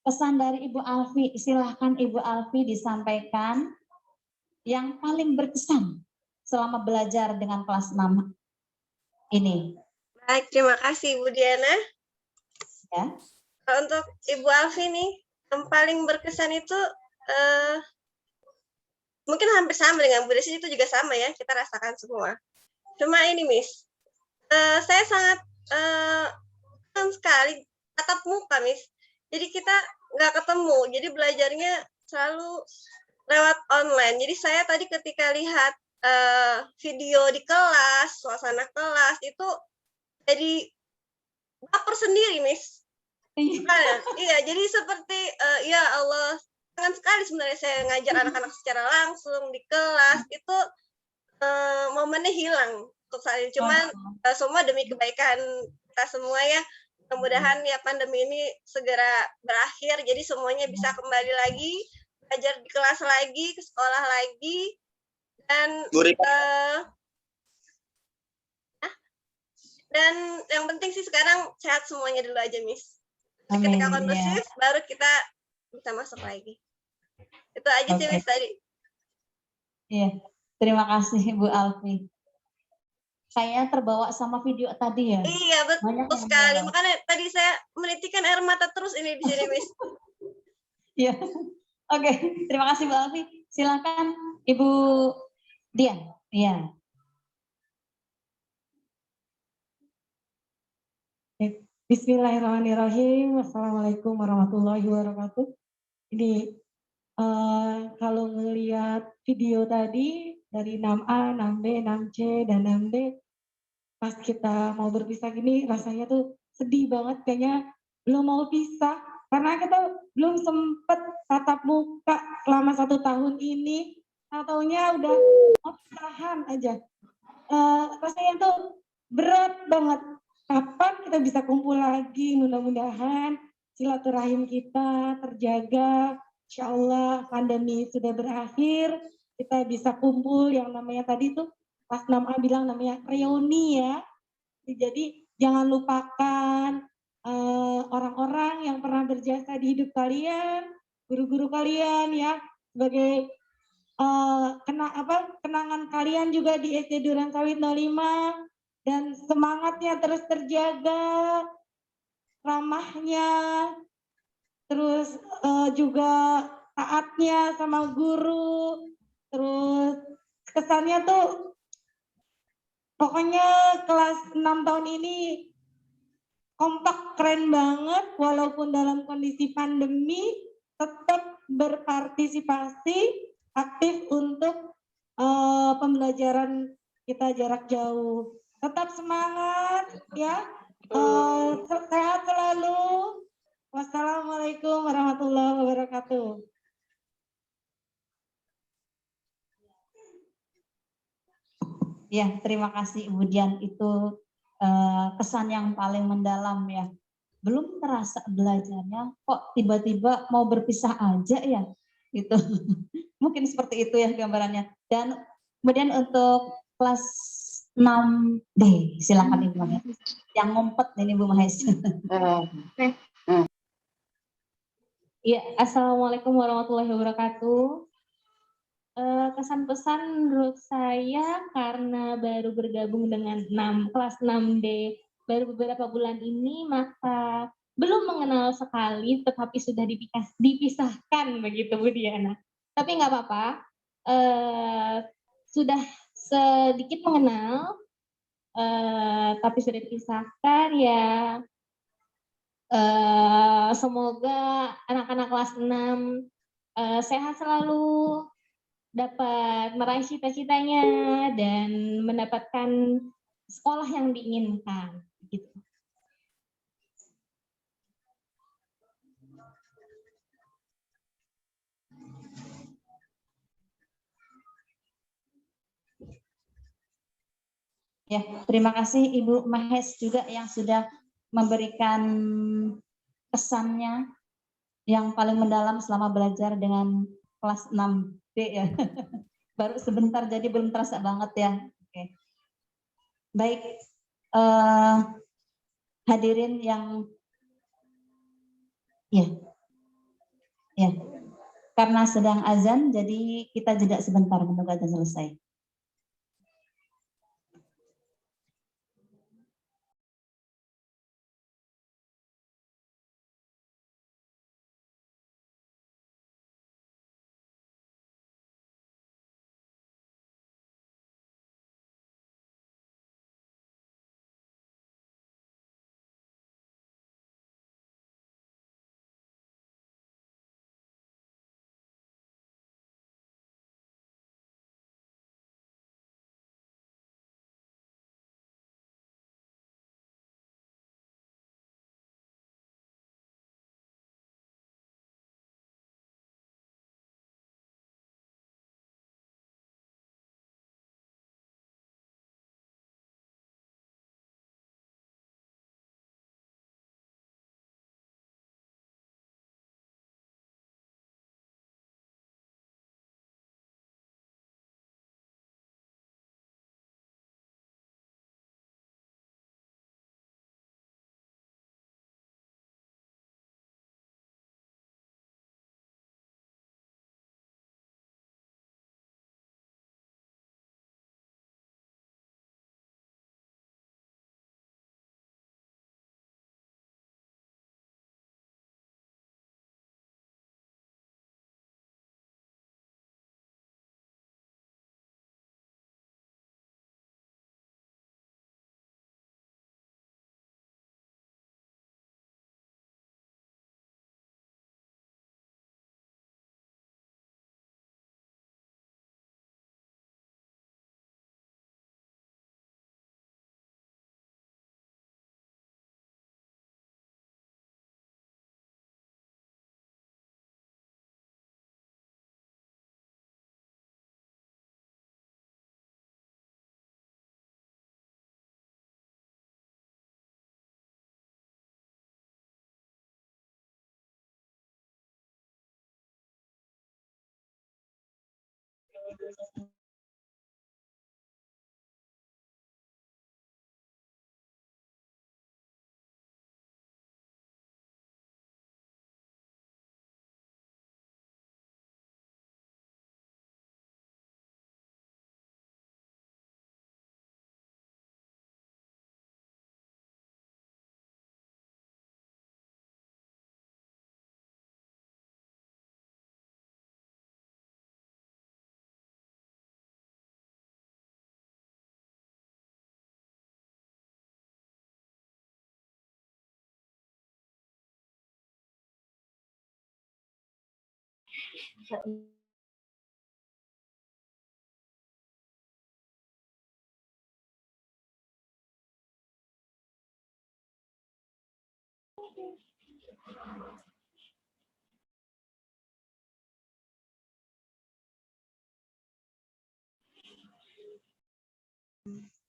pesan dari Ibu Alfi. Silahkan Ibu Alfi disampaikan yang paling berkesan selama belajar dengan kelas 6 ini. Baik, terima kasih Ibu Diana. Ya. Untuk Ibu Alfi nih, yang paling berkesan itu mungkin hampir sama dengan Bu Desi, itu juga sama ya, kita rasakan semua. Cuma ini Miss, saya sangat senang sekali tatap muka Miss. Jadi kita nggak ketemu, jadi belajarnya selalu lewat online. Jadi saya tadi ketika lihat video di kelas, suasana kelas itu jadi baper sendiri, Miss. Iya, jadi seperti ya Allah, sangat sekali sebenarnya saya ngajar anak-anak secara langsung di kelas itu momennya hilang untuk saat ini. Cuman semua demi kebaikan kita semua ya. Mudah-mudahan ya pandemi ini segera berakhir, jadi semuanya bisa kembali lagi belajar di kelas lagi, ke sekolah lagi, dan yang penting sih sekarang sehat semuanya dulu aja, Miss. Ketika kondusif, baru kita bisa masuk lagi. Itu aja sih, Miss, tadi. Iya, terima kasih Bu Alfi. Saya terbawa sama video tadi ya. Iya, betul sekali. Makanya tadi saya menitikan air mata terus ini di sini, Miss. Iya. Oke, terima kasih Bu Alfi. Silakan Ibu Dian, ya. Bismillahirrahmanirrahim. Assalamualaikum warahmatullahi wabarakatuh. Ini kalau ngelihat video tadi dari 6A, 6B, 6C, dan 6D, pas kita mau berpisah gini rasanya tuh sedih banget, kayaknya belum mau pisah karena kita belum sempet tatap muka selama 1 tahun ini. Taunya udah mau pisahan aja. Rasanya tuh berat banget. Kapan kita bisa kumpul lagi? Mudah-mudahan silaturahim kita terjaga. Insya Allah pandemi sudah berakhir, kita bisa kumpul yang namanya tadi tuh pas 6A bilang namanya reuni ya. Jadi jangan lupakan orang-orang yang pernah berjasa di hidup kalian, guru-guru kalian ya, sebagai kenangan kalian juga di SD Durensawit 05, dan semangatnya terus terjaga, ramahnya, terus juga taatnya sama guru, terus kesannya tuh pokoknya kelas 6 tahun ini kompak, keren banget, walaupun dalam kondisi pandemi tetap berpartisipasi aktif untuk pembelajaran kita jarak jauh. Tetap semangat ya, sehat selalu. Wassalamualaikum warahmatullahi wabarakatuh. Ya, terima kasih Ibu Dian, itu kesan yang paling mendalam ya. Belum terasa belajarnya, kok tiba-tiba mau berpisah aja ya, gitu. Mungkin seperti itu ya gambarannya. Dan kemudian untuk kelas 6B, silakan Ibu Mahes. Yang ngumpet ini Bu Mahes. Ya, Assalamualaikum warahmatullahi wabarakatuh. Kesan pesan menurut saya karena baru bergabung dengan kelas 6D baru beberapa bulan ini, maka belum mengenal sekali tetapi sudah dipisahkan begitu Bu Diana. Tapi nggak apa-apa, sudah sedikit mengenal, tapi sudah dipisahkan ya. Semoga anak-anak kelas 6 sehat selalu, dapat meraih cita-citanya dan mendapatkan sekolah yang diinginkan. Gitu. Ya, terima kasih Ibu Mahes juga yang sudah memberikan kesannya yang paling mendalam selama belajar dengan kelas 6B ya. Baru sebentar jadi belum terasa banget ya. Oke. Baik, hadirin yang ya, karena sedang azan jadi kita jeda sebentar menunggu azan selesai.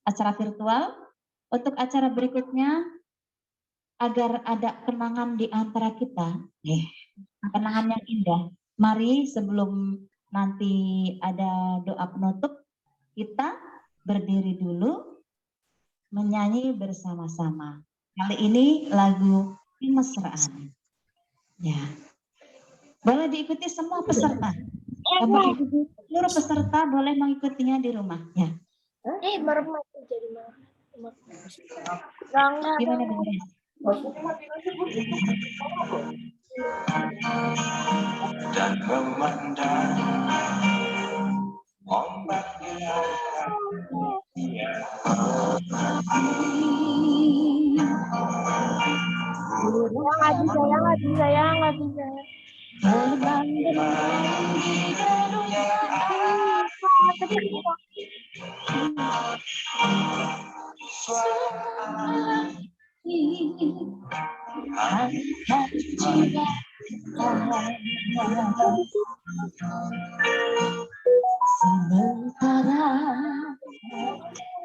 Acara virtual. Untuk acara berikutnya, agar ada kenangan di antara kita, kenangan yang indah. Mari sebelum nanti ada doa penutup, kita berdiri dulu, menyanyi bersama-sama. Kali ini lagu Kemesraan. Ya, boleh diikuti semua peserta. Bapak Ibu, seluruh peserta boleh mengikutinya di rumah. Ya. Meremut jadi Gimana dengannya? Dan memandang ombak yang nggak bisa. Sementara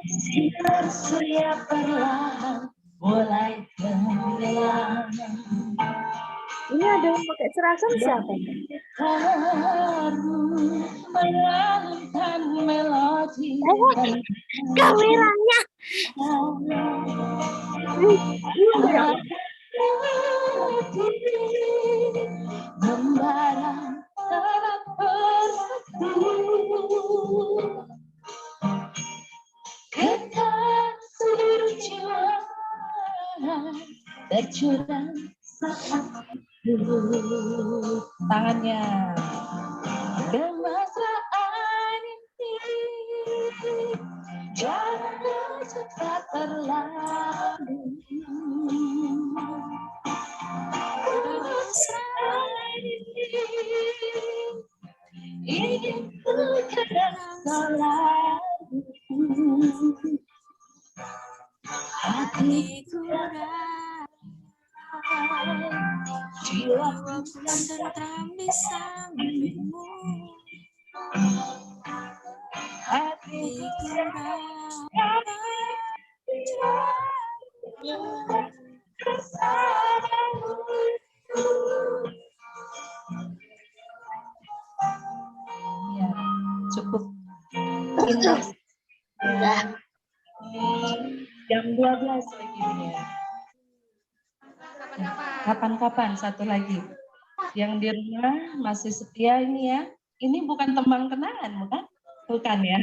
sinar surya perlahan mulai tenggelam. Ini ada yang pakai seragam siapa? Mengalunkan melodi. Kameranya. Membara tanah perdu. Ketak seluruh jiwa tercurah saat dulu. Tangannya. Kemesraan ini jangan cepat berlalu. Kemesraan ini ingin ku kenang selalu. Hatiku jiwaku tentram di sampingmu. Hatiku ya, cukup indah. Ya. Jam 12 lagi ya. Kapan-kapan satu lagi. Yang di rumah masih setia ini ya. Ini bukan tembang kenangan, bukan? Bukan ya.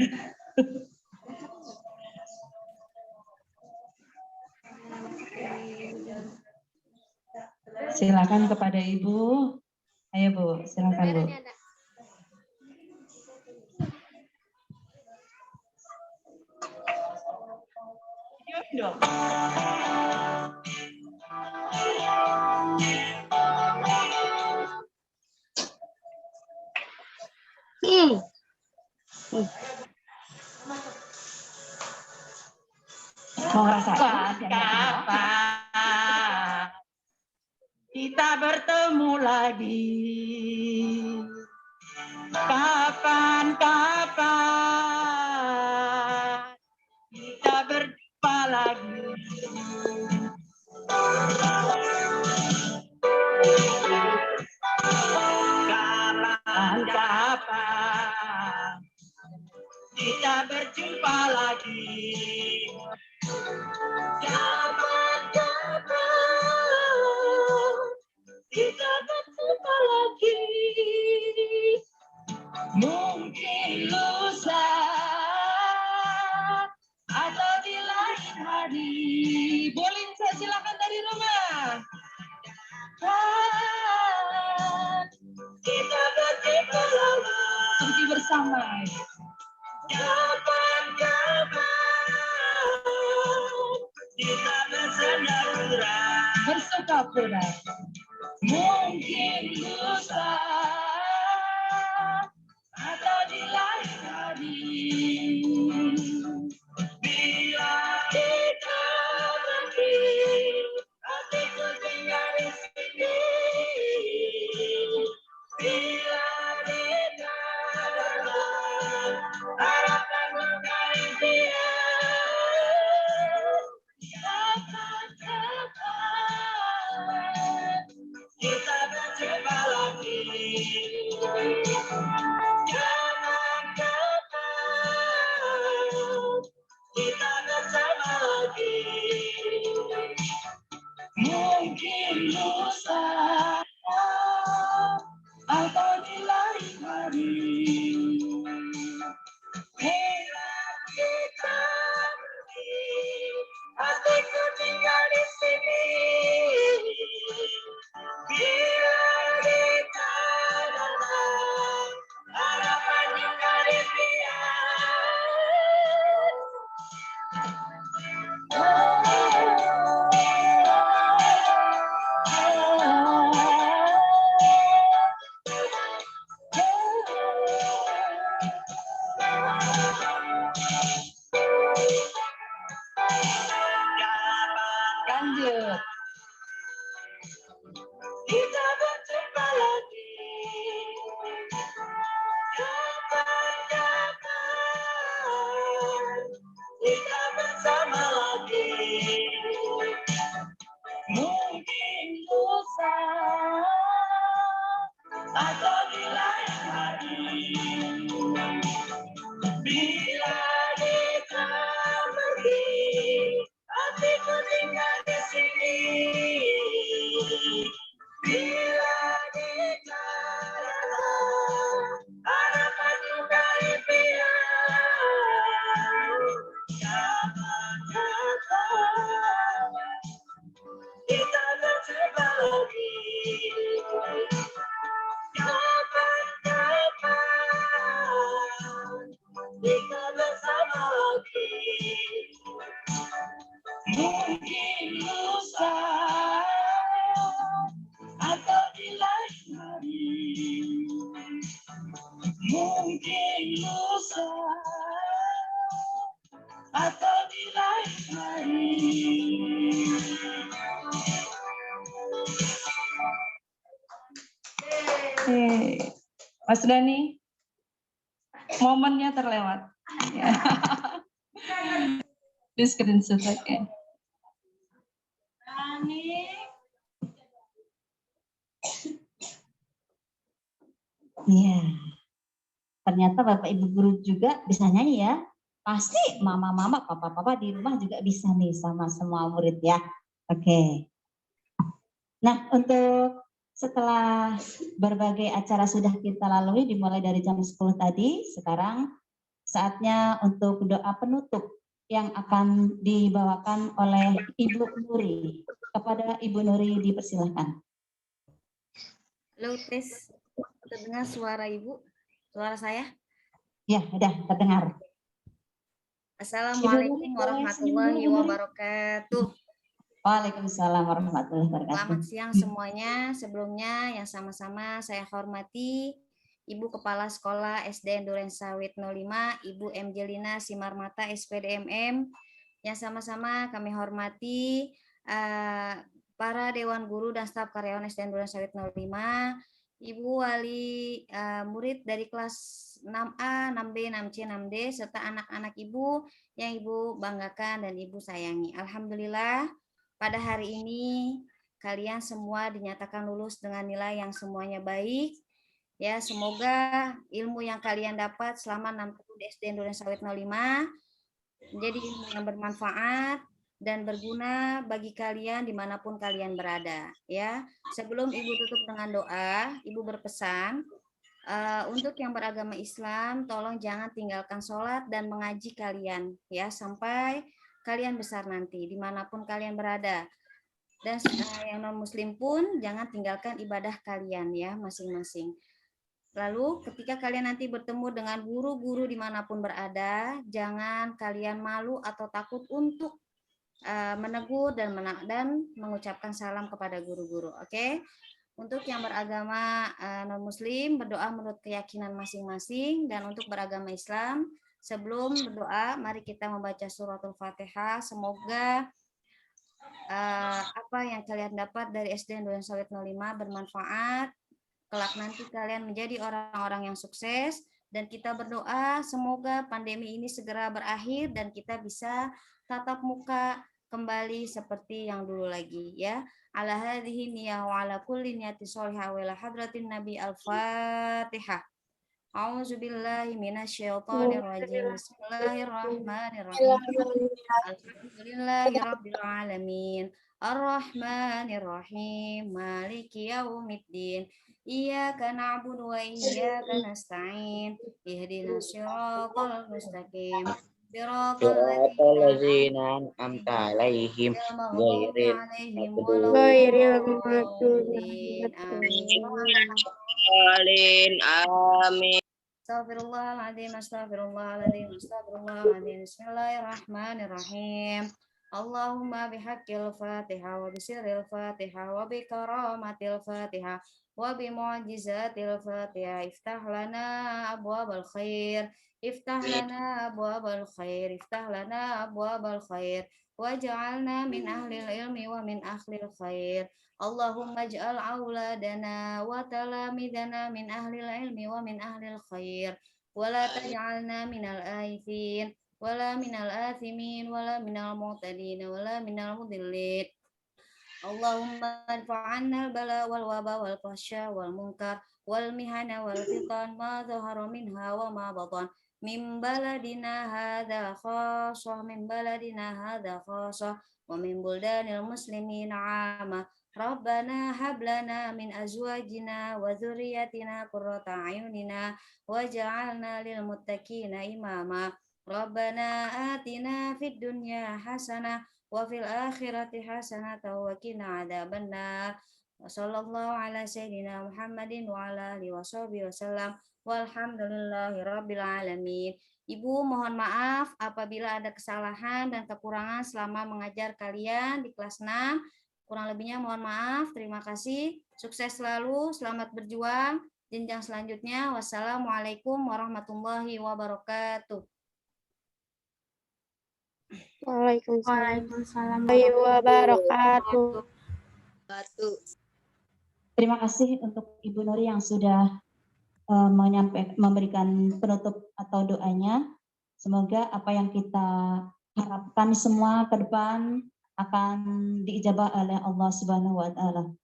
Silakan kepada Ibu. Ayo Bu, silakan Bu. Dong. Mau rasakan kapan kita bertemu lagi? Kapan kita berjumpa lagi? Kapan kita berjumpa lagi. Kapan-kapan kita berjumpa lagi. Mungkin lusa atau di lain hari. Boleh saya silakan dari rumah. Kita berjumpa lagi. Seperti bersama. Kapan-kapan kita bersandar bersukapura. Mungkin lusa atau di lain hari. Bila kita pergi, hatiku tinggal di sini. Bila kita datang, harapanku kali dia. Kapan-kapan kita berjumpa lagi. Kapan-kapan kita bersama lagi. Mungkin lusa atau di lain hari. Bila kita pergi, hatiku tinggal di sini. Bila kita datang, harapan juga lanjut. Kita berjumpa lagi. Kapan-kapan kita bersama lagi. Mungkin lusa atau di lain hari. Bila kita pergi, hatiku tinggal di sini. Bila kita datang, harapan juga impian. Kapan-kapan kita berjumpa lagi. Kapan-kapan kita bersama lagi. Mungkin lusa atau di lain hari. Mungkin lusa atau di lain hari. Mas Dani, momennya terlewat. Ya. Di screenshot aja. Iya. Ternyata Bapak Ibu guru juga bisa nyanyi ya. Pasti mama-mama, papa-papa di rumah juga bisa nih sama semua murid ya. Oke. Nah, untuk setelah berbagai acara sudah kita lalui dimulai dari jam 10 tadi, sekarang saatnya untuk doa penutup yang akan dibawakan oleh Ibu Nuri. Kepada Ibu Nuri dipersilahkan. Halo, tes. Terdengar suara Ibu? Suara saya? Ya, sudah terdengar. Assalamualaikum warahmatullahi wabarakatuh. Waalaikumsalam warahmatullahi wabarakatuh. Selamat siang semuanya. Sebelumnya yang sama-sama saya hormati Ibu Kepala Sekolah SD Endurance Sawit 05, Ibu M. Jelina Simarmata SPDMM. Yang sama-sama kami hormati para Dewan Guru dan staf karyawan SD Endurance Sawit 05, Ibu wali murid dari kelas 6A, 6B, 6C, 6D, serta anak-anak Ibu yang Ibu banggakan dan Ibu sayangi. Alhamdulillah, pada hari ini kalian semua dinyatakan lulus dengan nilai yang semuanya baik. Ya, semoga ilmu yang kalian dapat selama 6 tahun di SD Duren Sawit 05 menjadi ilmu yang bermanfaat dan berguna bagi kalian dimanapun kalian berada. Ya, sebelum Ibu tutup dengan doa, Ibu berpesan untuk yang beragama Islam, tolong jangan tinggalkan sholat dan mengaji kalian, ya, sampai kalian besar nanti, dimanapun kalian berada. Dan yang non-Muslim pun jangan tinggalkan ibadah kalian, ya, masing-masing. Lalu ketika kalian nanti bertemu dengan guru-guru dimanapun berada, jangan kalian malu atau takut untuk menegur dan mengucapkan salam kepada guru-guru. Oke? Untuk yang beragama non-Muslim, berdoa menurut keyakinan masing-masing. Dan untuk beragama Islam, sebelum berdoa, mari kita membaca suratul Fatihah. Semoga apa yang kalian dapat dari SD Duren Sawit 05 bermanfaat. Kelak nanti kalian menjadi orang-orang yang sukses. Dan kita berdoa semoga pandemi ini segera berakhir dan kita bisa tatap muka kembali seperti yang dulu lagi, ya. Ala hadhihi niyah wa ala kulli niyati sholihah wa ila hadratin nabi al-fatihah. A'udzubillahi minasyaitonir rajim. Bismillahirrahmanirrahim. Alhamdulillahirabbil alamin. Ar-Rahmanir-Rahim. Maliki yaumiddin. Iyyaka na'budu wa iyyaka nasta'in. Ihdinas siratal mustaqim. Siratal ladzina an'amta 'alaihim ghairil maghdubi 'alaihim. Amin. Astagfirullahaladzim, astagfirullahaladzim, astagfirullahaladzim. Bismillahirrahmanirrahim. Allahumma bihaqqil Fatihah wa bisirril Fatihah wa bi karamatil Fatihah wa bi mu'jizatil Fatihah. Iftah lana abwabal khair. Iftah lana abwabal khair. Iftah lana abwabal khair. Waj'alna min ahlil ilmi wa min ahlil khair. Allahumma ij'al auladana wa talamidana min ahlil ilmi wa min ahlil khair. Wa la taj'alna minal aithin. Wala minal athimin, wala minal mu'tadin, wala minal mudillin. Allahumma adfa'anna al-bala wal waba wal fahsya wal munkar wal mihana wal fitan ma dhahara minha wa ma batan min baladina hadha khasah min baladina hadha khasah wa min buldanil muslimin 'amma. Rabbana hablana min azwajina wa dzurriyyatina qurrata a'yunina waj'alna lil muttaqina imama. Rabbana atina fid dunya hasanah wa fil akhirati hasanah wa qina adzabannar. Wa sallallahu ala sayyidina Muhammadin wa ala alihi washabihi wasallam. Walhamdulillahi rabbil alamin. Ibu mohon maaf apabila ada kesalahan dan kekurangan selama mengajar kalian di kelas 6. Kurang lebihnya mohon maaf. Terima kasih. Sukses selalu, selamat berjuang. Jenjang selanjutnya. Wassalamualaikum warahmatullahi wabarakatuh. Waalaikumsalam warahmatullahi wabarakatuh. Terima kasih untuk Ibu Nuri yang sudah memberikan penutup atau doanya. Semoga apa yang kita harapkan semua ke depan akan diijabah oleh Allah Subhanahu wa taala.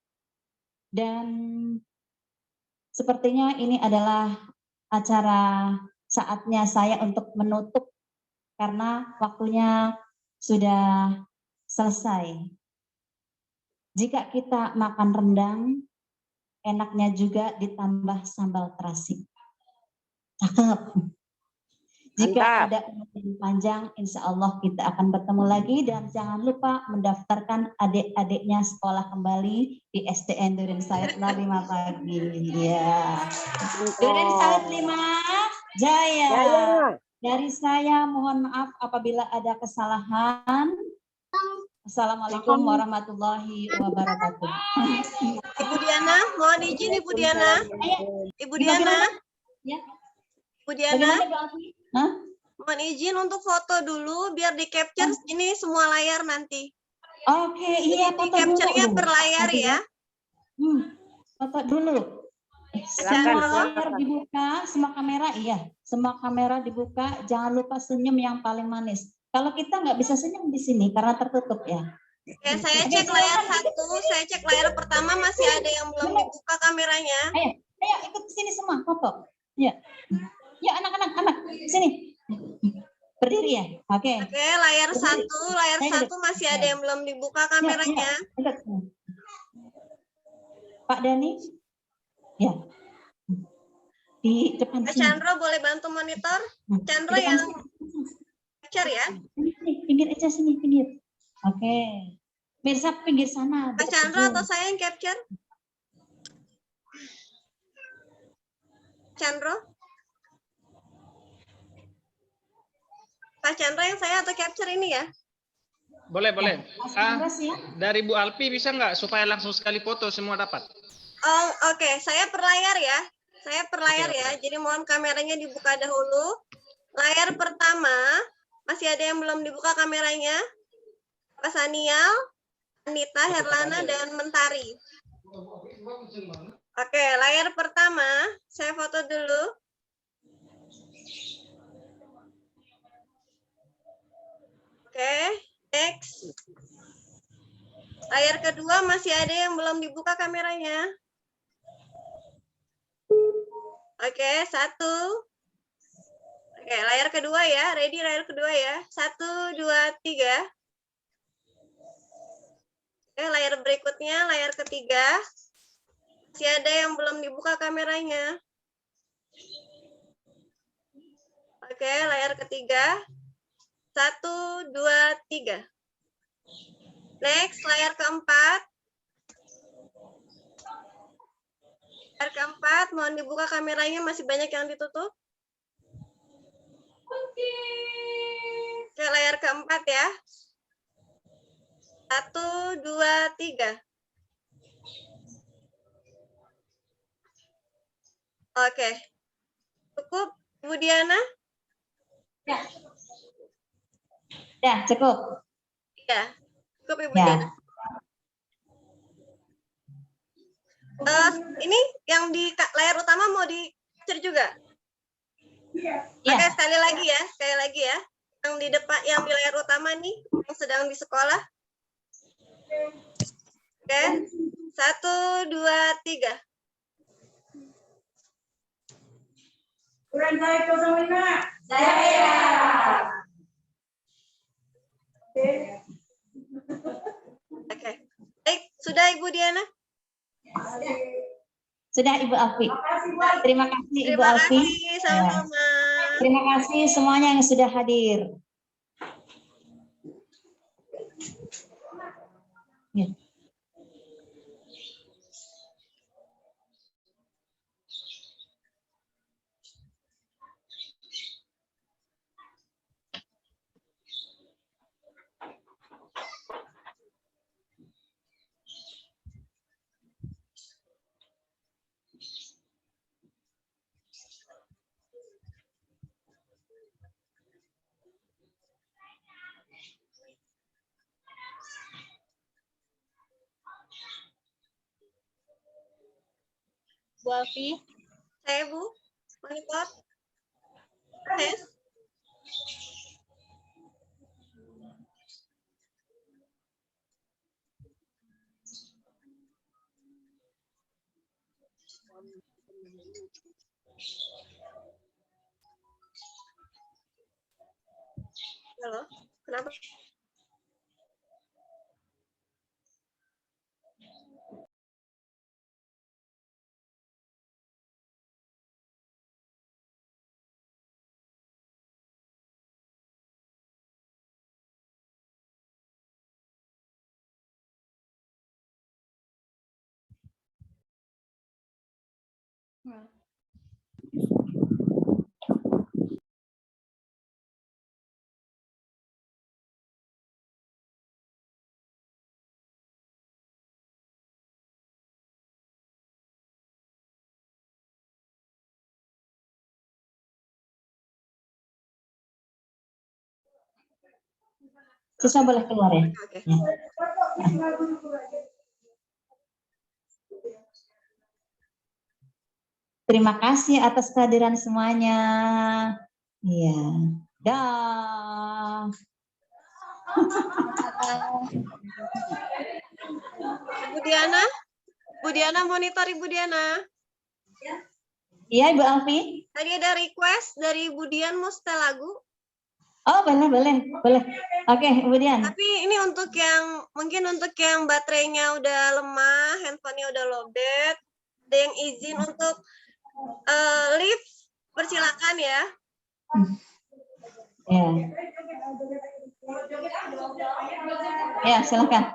Dan sepertinya ini adalah acara saatnya saya untuk menutup karena waktunya sudah selesai. Jika kita makan rendang, enaknya juga ditambah sambal terasi. Cakep. Jika ada yang panjang, insya Allah kita akan bertemu lagi. Dan jangan lupa mendaftarkan adik-adiknya sekolah kembali di SDN Duren Sawit 05 pagi. Ya. Duren Sawit 5, Jaya. Dari saya mohon maaf apabila ada kesalahan. Assalamualaikum warahmatullahi wabarakatuh. Ibu Diana, mohon izin Ibu Diana. Ibu Diana. Ya. Ibu Diana. Mohon izin untuk foto dulu biar di capture ini semua layar nanti. Oke, iya foto dulu. Capture-nya per layar ya. Foto dulu. Semua layar dibuka, semua kamera iya. Semua kamera dibuka, jangan lupa senyum yang paling manis. Kalau kita nggak bisa senyum di sini karena tertutup ya. Ya, saya cek layar 1, saya cek layar pertama masih ada yang belum dibuka kameranya. Ayo ikut ke sini semua. semua foto. Ya. Ya anak-anak, sini. Berdiri ya? Oke. Oke, layar Berdiri. satu masih ada yang belum dibuka kameranya. Ya. Pak Dani? Ya. Di depan Pak sini. Chandra boleh bantu monitor? Chandra Di depan yang sini. capture ya? Pinggir aja sini, pinggir. Oke. Mirsa pinggir sana. Pak Chandra atau saya yang capture? Chandra? Pak Chandra yang saya atau capture ini ya? Boleh. Dari Bu Alpi bisa nggak supaya langsung sekali foto semua dapat? Oh, oke. Saya per layar ya. Jadi mohon kameranya dibuka dahulu. Layar pertama, masih ada yang belum dibuka kameranya. Pak Sanial, Anita, Herlana, dan Mentari. Oke, layar pertama, saya foto dulu. Oke, next. Layar kedua masih ada yang belum dibuka kameranya. Oke, 1. Oke, layar kedua ya. Ready layar kedua ya. 1, 2, 3. Oke, layar berikutnya, layar ketiga. Masih ada yang belum dibuka kameranya. Oke, layar ketiga. 1, 2, 3. Next, layar keempat. Layar keempat, mohon dibuka kameranya, masih banyak yang ditutup. Oke, layar keempat ya. 1, 2, 3. Oke. Cukup, Bu Diana? Ya, cukup. Ya, cukup Ibu Ya. Diana. Ini yang di layar utama mau di-capture juga? Oke, sekali lagi ya. Yang di depan, yang di layar utama nih, yang sedang di sekolah. Oke, 1, 2, 3. Kurang saya 05. Saya. Oke. Baik, sudah Ibu Diana? Sudah Ibu Alfi. Terima kasih Ibu Alfi. Terima kasih, sama-sama. Terima kasih semuanya yang sudah hadir. Ya. Bu Alfi. Saya Bu, monitor. Tes. Halo, kenapa? Siswa boleh keluar ya. Oke. Ya. Terima kasih atas kehadiran semuanya. Iya. Dah. Bu Diana monitor Ibu Diana. Iya, Ibu Alfi. Tadi ada request dari Bu Dian mau setel lagu. Oh, boleh. Oke, Ibu Dian. Tapi ini untuk yang mungkin untuk yang baterainya udah lemah, handphonenya udah lowbat, ada yang izin untuk live, persilakan ya. Ya. Ya, silakan.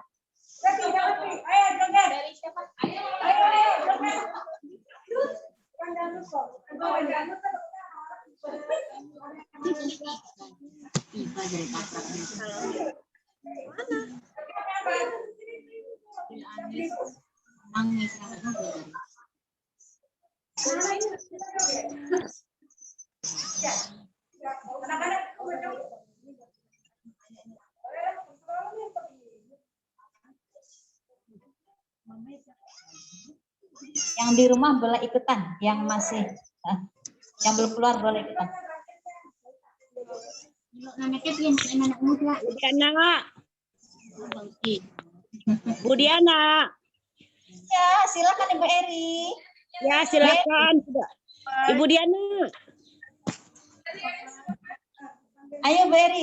Yang di rumah boleh ikutan, yang masih yang belum keluar boleh ikutan. Bu Diana. Ya, silakan Ibu Eri. Ya, silakan. Ibu Diana. Ayo Bu Eri.